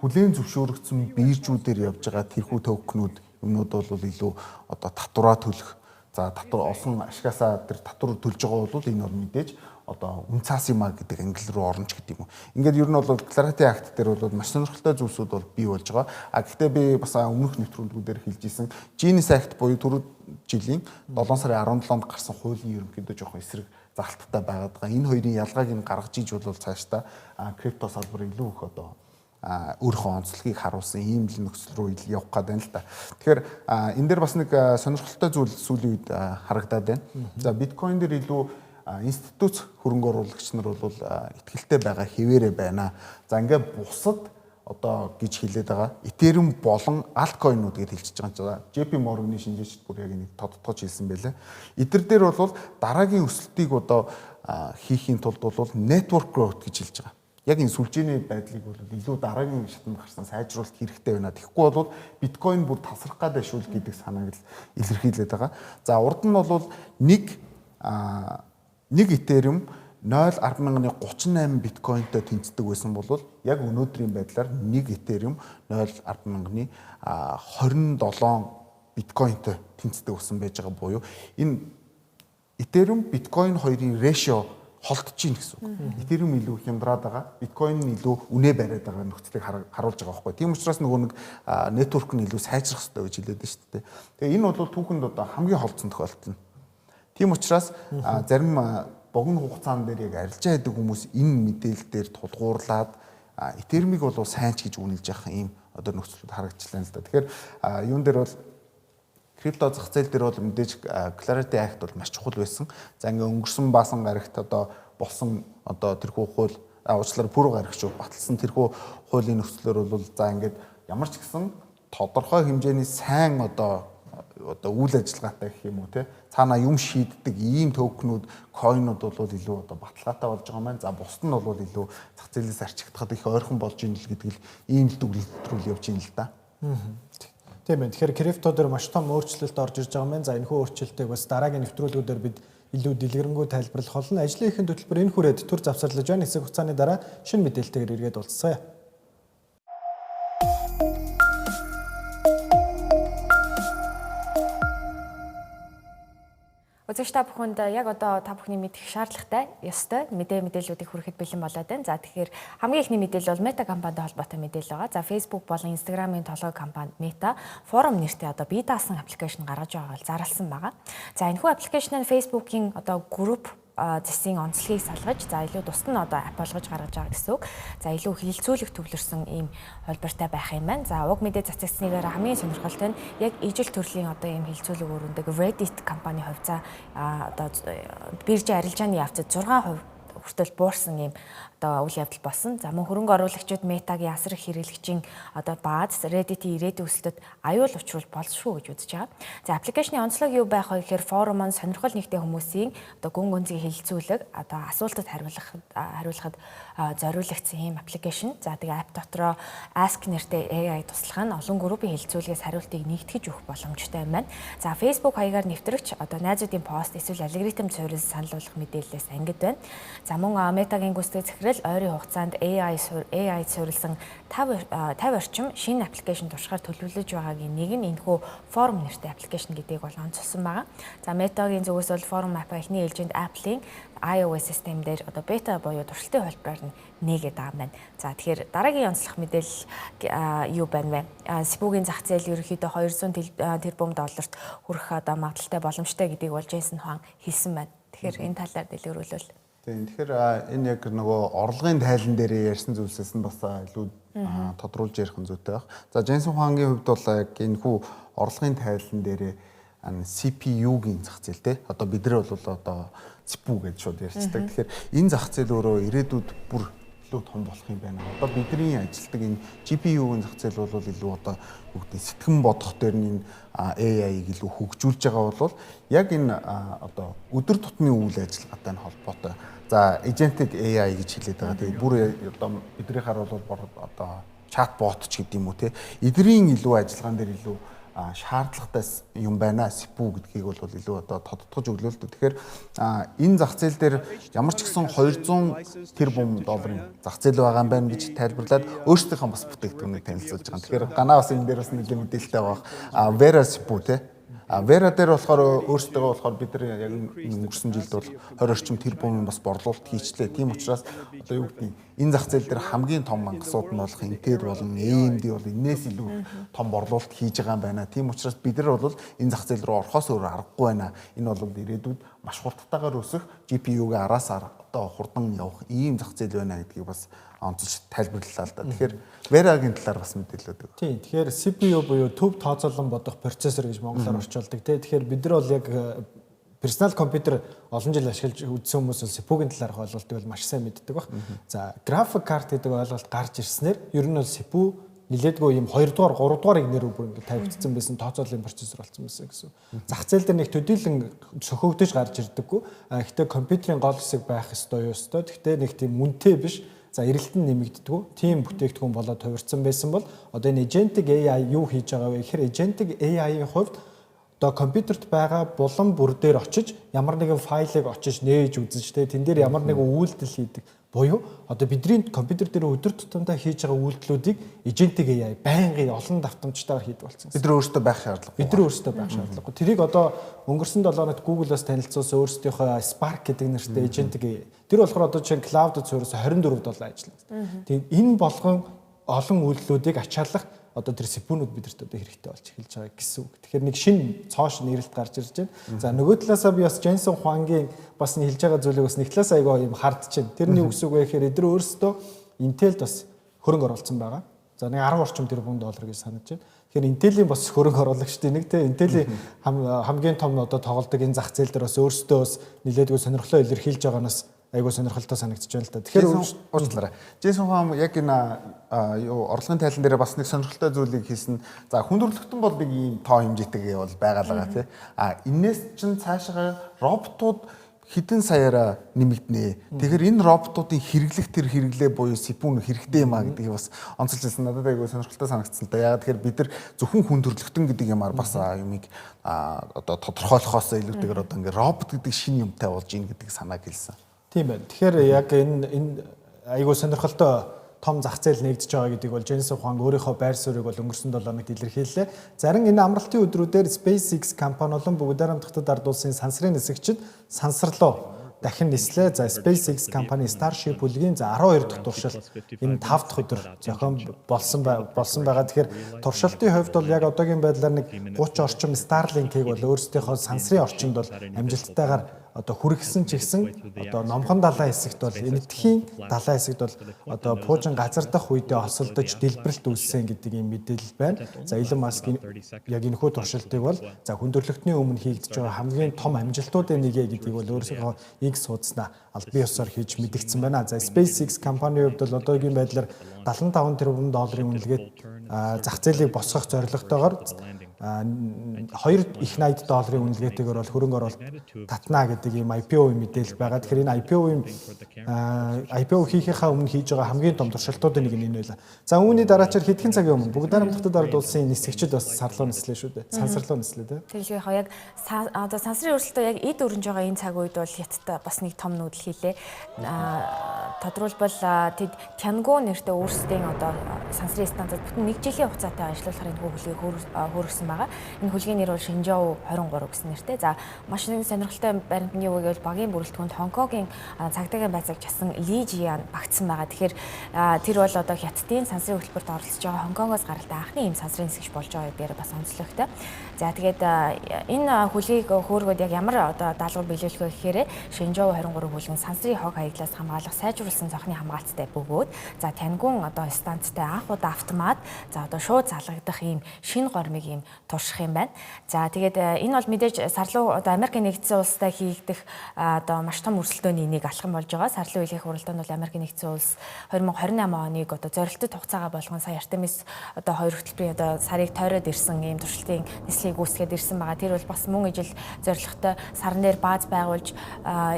Speaker 4: хүлээн зөвшөөрөгдсөн биржүүдээр явж байгаа тэрхүү токенууд юмнууд бол илүү одоо татвараа төлөх. За татвар олсон ашгаасаа тэр татвар төлж байгаа бол энэ бол мэдээж одоо үн цаас юм а гэдэг англи руу орно ч гэдэг юм уу. Ингээд ер нь бол Clarity Act дээр бол маш сонирхолтой зүйлсүүд бол бий болж байгаа. Гэхдээ би бас өмнөх нэвтрүүлгүүдээр хэлж исэн Genius Act буюу түрүү жилийн 7 сарын 17-нд гарсан хуулийн ерөнхийдөө жоохон эсрэг залттай байгаад байгаа. Энэ хоёрын ялгааг нь гаргаж иж бол цаашдаа крипто салбар илүү их одоо өөрийнхөө онцлогийг харуулсан ийм л нөхцөл рүү явах гээд байна л да. Тэгэхээр энэ дээр бас нэг сонирхолтой зүйл сүүлийн үед харагдаад байна. За биткойн дээр илүү институт хөрөнгө оруулагч нар бол ихтгэлтэй байгаа хэвээрээ байна. За ингээд бусад одоо гэж хэлээд байгаа Ethereum болон альткойнууд гэж хэлчихэж байгаа. JP Morgan-ы шинжээчд бүр яг нэг тодтогч хэлсэн байлаа. Эдгээр дээр бол дараагийн өсөлтийг одоо хийхийн тулд бол network growth гэж хэлж байгаа. Яг энэ сүлжээний байдлыг бол илүү дараагийн шатанд гарсан сайжруулалт хэрэгтэй байна. Тэгэхгүй бол биткойн бүр тасрах гэдэг шүүл гэдэг санааг л илэрхийлээд байгаа. За урд нь бол нэг Ethereum 0.1038 биткойнтой тэнцдэг байсан бол яг өнөөдрийн байдлаар 1 Ethereum 0.1027 биткойнтой тэнцдэг болсон байж байгаа буюу энэ Ethereum биткойн хоёрын ratio холдож чинь гэсэн үг. Ethereum илүү хямдраад байгаа, биткойн нь илүү үнэ бариад байгаа нөхцөлийг харуулж байгаа байхгүй. Тийм учраас нөгөө нэг network нь илүү сайжрах хэрэгтэй гэж хэлээд байна шүү дээ. Тэгээ энэ бол түүхэнд одоо хамгийн холдсон тохиолдол нь. Тийм учраас зарим богино хугацаан дээр яг арилжаа хийдэг хүмүүс энэ мэдээлэл дээр тулгуурлаад Ethereum-ыг бол сайн ч гэж үнэлж явах ийм одоо нөхцөлүүд харагдчихлаа л да. Тэгэхээр юун дээр бол крипто зах зээл дээр бол мэдээж Clarity Act бол маш чухал байсан. За ингээ өнгөрсөн баасан гарагт одоо болсон одоо тэрхүү хууль уучлаарай пүрэв гарагч шүү баталсан тэрхүү хуулийн нөхцлөөр бол за ингээд ямар ч гэсэн тодорхой хэмжээний сайн одоо үйл ажиллагаатай гэх юм уу те цаана юм шийддэг ийм токенууд койнууд бол илүү одоо баталгаатай болж байгаа маань. За бусд нь бол илүү зах зээлээс арчигдахад их ойрхон болж ийн л гэдэг л ийм л дүгнэлтрүүл явж ийн л да.
Speaker 2: Тийм ээ. Тэгэхээр крипто дээр маш том өөрчлөлт орж ирж байгаа маань. За энэ хүү өөрчлөлтийг бас дараагийн нэвтрүүлгүүдээр бид илүү дэлгэрэнгүй тайлбарлах болно. Ажлын ихэнх хөтөлбөр энэ хүрээд төр завсарлаж байна. Хэсэг хугацааны дараа шинэ мэдээлэлтэйгээр эргээд уулзъя.
Speaker 1: Үзэгч та бүхэнд яг одоо та бүхний мэдэх шаардлагатай ёстой мэдээллүүдийг хүрэхэд бэлэн болоод байна. За тэгэхээр хамгийн ихний мэдээлэл бол Meta компанитай холбоотой мэдээлэл байгаа. За Facebook болон Instagram-ын толгой компани Meta Forum нэртэй одоо бие даасан аппликейшн гаргаж байгааг зарласан байгаа. За энэхүү аппликейшн нь Facebook-ийн одоо групп засгийн онцлогийг салгаж за илүү тусад нь одоо ап болгож гаргаж байгаа гэсэн үг. За илүү хилэлцүүлэх төвлөрсөн ийм холбоортой байх юм байна. За уг мэдээ цацагсныг хамгийн сонирхолтой нь яг ижил төрлийн одоо ийм хилэлцүүлэг өрөөндөг Reddit компани хувьцаа одоо биржийн арилжааны явцад 6% хүртэл буурсан ийм одоо үйл явдал болсон. За мөн хөрөнгө оруулагчид Meta-гийн асар их хэрэглэгчийн одоо бааз Reddit-ийн ирээдүйн өсөлтөд аюул учруулах болшгүй гэж үзэж байгаа. За аппликейшны онцлог юу байх вэ гэхээр форум нь сонирхол нэгтэй хүмүүсийн одоо гүн гүнзгий хилцүүлэг одоо асуултад хариулахад зориулагдсан ийм аппликейшн. За тэгээ app дотроо Ask нэртэй AI туслах нь олон группийн хилцүүлгээс хариултыг нэгтгэж өгөх боломжтой юм байна. За Facebook хаягаар нэвтрэгч одоо найзуудын пост эсвэл алгоритм суурилсан санал болгох мэдээлэлээс ангид байна. За мөн Meta-гийн гүйцэтгэх захирал ойрын хугацаанд AI суурилсан 50 орчим шинэ аппликейшн туршихаар төлөвлөж байгаагийн нэг нь энэхүү Forum нэртэй аппликейшн гэдгийг бол онцлсан байгаа. За Meta-гийн зүгээс бол Forum app эхний ээлжинд Apple-ийн iOS систем дээр одоо бета буюу туршилтын хөлбөрөөр нээгээд байгаа юм байна. За тэгэхээр дараагийн онцлог мэдээлэл юу байна вэ? Сибугийн зах зээл ерөнхийдөө 200 тэрбум долларт хүрэх одоо магадлалтай боломжтой гэдгийг бол Джейсон Хуан хэлсэн байна. Тэгэхээр энэ талаар дэлгэрүүлвэл.
Speaker 4: Тийм. Тэгэхээр энэ яг нөгөө орлогын тайлан дээр ярьсан зүйлсээс нь бас илүү тодруулж ярих нь зүйтэй байх. За Джейсон Хуангийн хувьд бол яг энэ хүү орлогын тайлан дээр CPU-гийн зах зээл те одоо бид нар бол одоо CPU гэж шууд ярьцдаг. Тэгэхээр энэ зах зээл өөрөө ирээдүйд бүр илүү том болох юм байна. Одоо бидний ажилтдаг энэ GPU-гийн зах зээл бол илүү одоо сэтгэн бодох дээр нь AI-ыг илүү хөгжүүлж байгаа бол яг энэ одоо өдөр тутмын үйл ажиллагаатай холбоотой. За agentic AI гэж хэлээд байгаа. Тэгээ бүр одоо бидний харуул бол одоо чатбот ч гэдэг юм уу те. Эдгэрийн илүү ажиллагаан дээр илүү шаардлагатай юм байна. CPU гэдгийг бол илүү одоо тодтогч өглөө л дээ. Тэгэхээр энэ зах зээл дээр ямар ч гэсэн 200 тэрбум долларын зах зээл байгаа юм байна гэж тайлбарлаад өөрсдийнхөө бас бүтээгдэхүүнийг танилцуулж байгаа. Тэгэхээр ганаа бас энэ дээр бас нэг мэдээлэлтэй байгаа. Vera CPU те. Vera дээр болохоор өөрсдөө болохоор бид нар яг өнгөрсөн жилд бол 20 орчим тэрбум бас борлуулалт хийчлээ. Тийм учраас одоо юу гэдэг энэ зах зээл дээр хамгийн том мангасууд нь болох Intel болон AMD бол энээс илүү том борлуулалт хийж байгаа юм байна. Тийм учраас бид нар бол энэ зах зээл рүү орохоос өөр аргагүй байна. Энэ бол ирээдүйд маш хурдтайгаар өсөх GPU-г араас одоо хурдан явах ийм зах зээл байна гэдгийг бас онцлж тайлбарлалаа л да. Тэгэхээр Vera-гийн талаар бас мэдээлэлүүд өгөө.
Speaker 2: Тийм. Тэгэхээр CPU буюу төв тооцоолон бодох процессор гэж монголоор орчуулдаг. Тэгэхээр бид нар бол яг персонал компьютер олон жил ашиглаж үзсэн хүмүүс бол CPU-гийн талаарх ойлголтыг бол маш сайн мэддэг баг. За, график карт гэдэг ойлголт гарч ирснээр ер нь бол CPU нилээдгүй юм 2 дугаар 3 дугаар игнэрүү бүр ингэ тавигдсан байсан тооцооллын процессор болсон байсан гэсэн. Зах зээл дээр нэг төдийлөн сөхөгдөж гарч ирдэггүй. Гэхдээ компьютерийн гол хэсэг байх ёстой юу ёстой. Гэхдээ нэг тийм үнэтэй биш. За, эрэлтэн нэмэгддэггүй. Тийм бүтээгдэхүүн болоод хувирсан байсан бол одоо энэ agentic AI юу хийж байгаа вэ гэхээр agentic AI-ийн хувьд одоо компьютерт байгаа булан бүр дээр очиж ямар нэгэн файлыг очиж нээж үзэж тэн дээр ямар нэгэн үйлдэл хийдэг буюу одоо бидний компьютер дээр өдөр тутамдаа хийж байгаа үйлдэлүүдийг agentic AI байнгын олон давтамжтайгаар хийдэг болсон.
Speaker 4: Бид нар өөрсдөө байх шаардлагагүй.
Speaker 2: Бид нар өөрсдөө байх шаардлагагүй. Тэрийг одоо өнгөрсөн 7 хоногт Google-аас танилцуулсан өөрсдийнхөө Spark гэдэг нэртэй agentic AI. Тэр болохоор одоо чинь cloud-д суурьсан 24/7 ажилладаг. Тийм энэ болгон олон үйлдэлүүдийг ачааллах одоо тэр CPU-нууд бидэрт одоо хэрэгтэй болж эхэлж байгаа гэсэн үг. Тэгэхээр нэг шинэ цоош нэрэлт гарч ирж байна. За нөгөө талаасаа би бас Jensen Huang-гийн бас хэлж байгаа зүйлийг бас нэг талаас айгаа юм хардж байна. Тэрний үгс үг вэ гэхээр эдгээр өөрсдөө Intel-д бас хөрөнгө оруулсан байгаа. За нэг 10 орчим тэрбум доллар гэж санаж байна. Тэгэхээр Intel-ийн бас хөрөнгө оруулагчдын нэг те Intel-ийн хамгийн том одоо тоглодог энэ зах зээл дээр бас өөрсдөө бас нэлээдгүй сонирхлоо илэрхийлж байгаагаас айгуу сонирхолтой санагдаж байна л да. Тэгэхээр
Speaker 4: уучлаарай. Jensen Huang яг энэ орлогын тайлан дээр бас нэг сонирхолтой зүйлийг хийсэн. За хүндрэлтэн бол нэг ийм тоо хэмжээтэйгээ бол байгаа л байгаа тий. Энээс чинь цаашаа роботууд хэдэн саяараа нэмэгдэнэ. Тэгэхээр энэ роботуудын хэрэглэх тэр хэрэглээ буюу CPU нь хэрэгтэй юм а гэдгийг бас онцолж хэлсэн. Надад айгуу сонирхолтой санагдсан л да. Яагаад тэгэхээр бид нар зөвхөн хүндрэлтэн гэдэг юмар бас юмыг одоо тодорхойлохоос илүүтэйгээр одоо ингээ робот гэдэг шинэ юмтай болж ийн гэдэг санааг хэлсэн.
Speaker 2: Тийм байна. Тэгэхээр яг энэ айгуу сонирхолтой том зах зээл нэгдэж байгаа гэдгийг бол Jensen Huang өөрийнхөө байр суурийг бол өнгөрсөн 7 хоногт илэрхийллээ. Зарим энэ амралтын өдрүүдээр SpaceX компани болон бүгд хамтдад ард улсын сансрын нисгчид сансарлуу дахин нислээ. За SpaceX компани Starship бүлгийн 12 дахь туршилт энэ 5 дахь өдөр зохион болсон байгаа. Тэгэхээр туршилтын хувьд бол яг одоогийн байдлаар нэг 30 орчим Starlink-ийг бол өөрсдийнхөө сансрын орчинд бол амжилттайгаар одоо хүргэсэн ч гэсэн одоо номхон далайн хэсэгт бол энэтхийн далайн хэсэгт бол одоо пуужин газар дах үедээ осолдож дэлбэрэлт үүссэн гэдэг юм мэдээлэл байна. За Elon Musk яг энэхүү туршилтыг бол за хүндрэлтний өмнө хийгдэж байгаа хамгийн том амжилтуудын нэг гэдгийг бол өөрсдөө X хуудаснаа аль бие усаар хийж мэдгдсэн байна. За SpaceX компанийн хувьд бол одоогийн байдлаар 75 тэрбум долларын үнэлгээд зах зээлийг босгох зорилготойгоор 2 их 80 долларын үнэлгээтэйгээр бол хөрөнгө оруулалт татна гэдэг ийм IPO-ийн мэдээлэл байгаа. Тэгэхээр энэ IPO хийхийнхаа өмнө хийж байгаа хамгийн том туршилтуудын нэг нь энэ байлаа. За үүний дараачаар хэдхэн цагийн өмнө бүгд хамтдад ард улсын нисгчид бас сарлуу нислээ шүү дээ. Сансарлуу нислээ тий.
Speaker 1: Тэгэхээр яг одоо сансрын өрсөлдөө яг эд өрнж байгаа энэ цаг үед бол хятад бас нэг том нүүдэл хийлээ. Тодорхойлбол тэд Tiangong нэртэй өөрсдийн одоо сансрын станцад бүтэн 1 жилийн хугацаатай ажиллуулахаар энэ хөлгийг хөргөсөн байгаа. Энэ хөлгийн нэр бол Shenzhou 23 гэсэн нэртэй. За маш нэг сонирхолтой баримт нь юу вэ гэвэл багийн бүрэлдэхүүнд Хонконгийн цагдаагийн байцааг часан Ли Жиян багтсан байгаа. Тэгэхээр тэр бол одоо хятадын сансрын хөтөлбөрт оролцож байгаа Хонконгоос гаралтай анхны ийм сансрын нисгч болж байгаа гэдгээр бас онцлогтой. За тэгээд энэ хөлгийг хөөргөд яг ямар одоо даалгавар биелүүлэх вэ гэхээр Shenzhou 23 хөлгийн сансрын хог хаягдлаас хамгаалах сайжруулсан цонхны хамгаалцтай бөгөөд за Tiangong одоо станцтай анх удаа автомат за одоо шууд залгагдах ийм шинэ гормыг ийм турших юм байна. За тэгээд энэ бол мэдээж сарлуу одоо Америкийн нэгдсэн улстай хийгдэх одоо маш том өрсөлдөөний нэг алхам болж байгаа. Сарлуу хэлэх хуралдаанд бол Америкийн нэгдсэн улс 2028 оныг одоо зорилттой хугацаагаа болгон сая Artemis одоо 2 хөтөлбөрийн одоо сарыг тойроод ирсэн ийм туршилтын нислэгийг үүсгээд ирсэн байгаа. Тэр бол бас мөн ижил зорилготой сарн дээр бааз байгуулж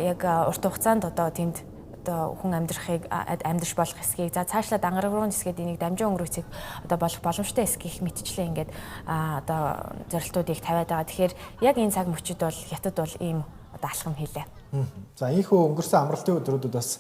Speaker 1: яг урт хугацаанд одоо тэнд одоо хүн амьдрах болох хэсгийг за цаашлаа дангараг руу нисгээд энийг дамжин өнгөрөөцөг одоо болох боломжтой хэсгийг мэтчлээ ингээд одоо зорилтуудыг тавиад байгаа. Тэгэхээр яг энэ цаг мөчид бол хятад бол ийм одоо алхам хийлээ.
Speaker 2: За ийхүү өнгөрсөн амралтын өдрүүдэд бас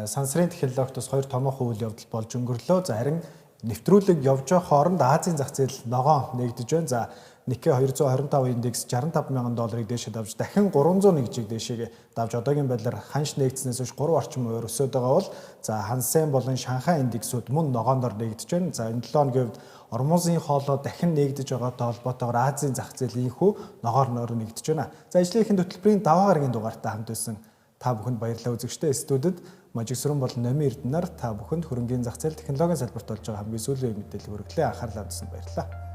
Speaker 2: сансрын технологид бас 2 томоохон үйл явдал болж өнгөрлөө. За харин нэвтрүүлэг явж байгаа хооронд Азийн зах зээл ногоон нэгдэж байна. За Nikkei 225 индекс $65,000 дээшээ давж дахин 301-ийг дээшээ давж одоогийн байдлаар ханш нэгдснээс хойш 3 орчим хувиар өсөд байгаа бол за Хансен болон Шанхай индексүүд мөн ногооноор нэгдэж байна. За энэ 7 өдрийн хувьд Ормозын хоолой дахин нэгдэж байгаатай холбоотойгоор Азийн зах зээл инхүү ногоор нэгдэж байна. За ажлын ихэнх хөтөлбөрийн даваа гарагийн дугаартай хамт байсан та бүхэнд баярлалаа үзэгчдээ. Студид Можигсрын болон Номын Эрдэнээр та бүхэнд хөрөнгөний зах зээл технологийн салбарт болж байгаа хамгийн сүүлийн мэдээлэл хүргэлээ. Анхаарлаа тавьсан баярлалаа.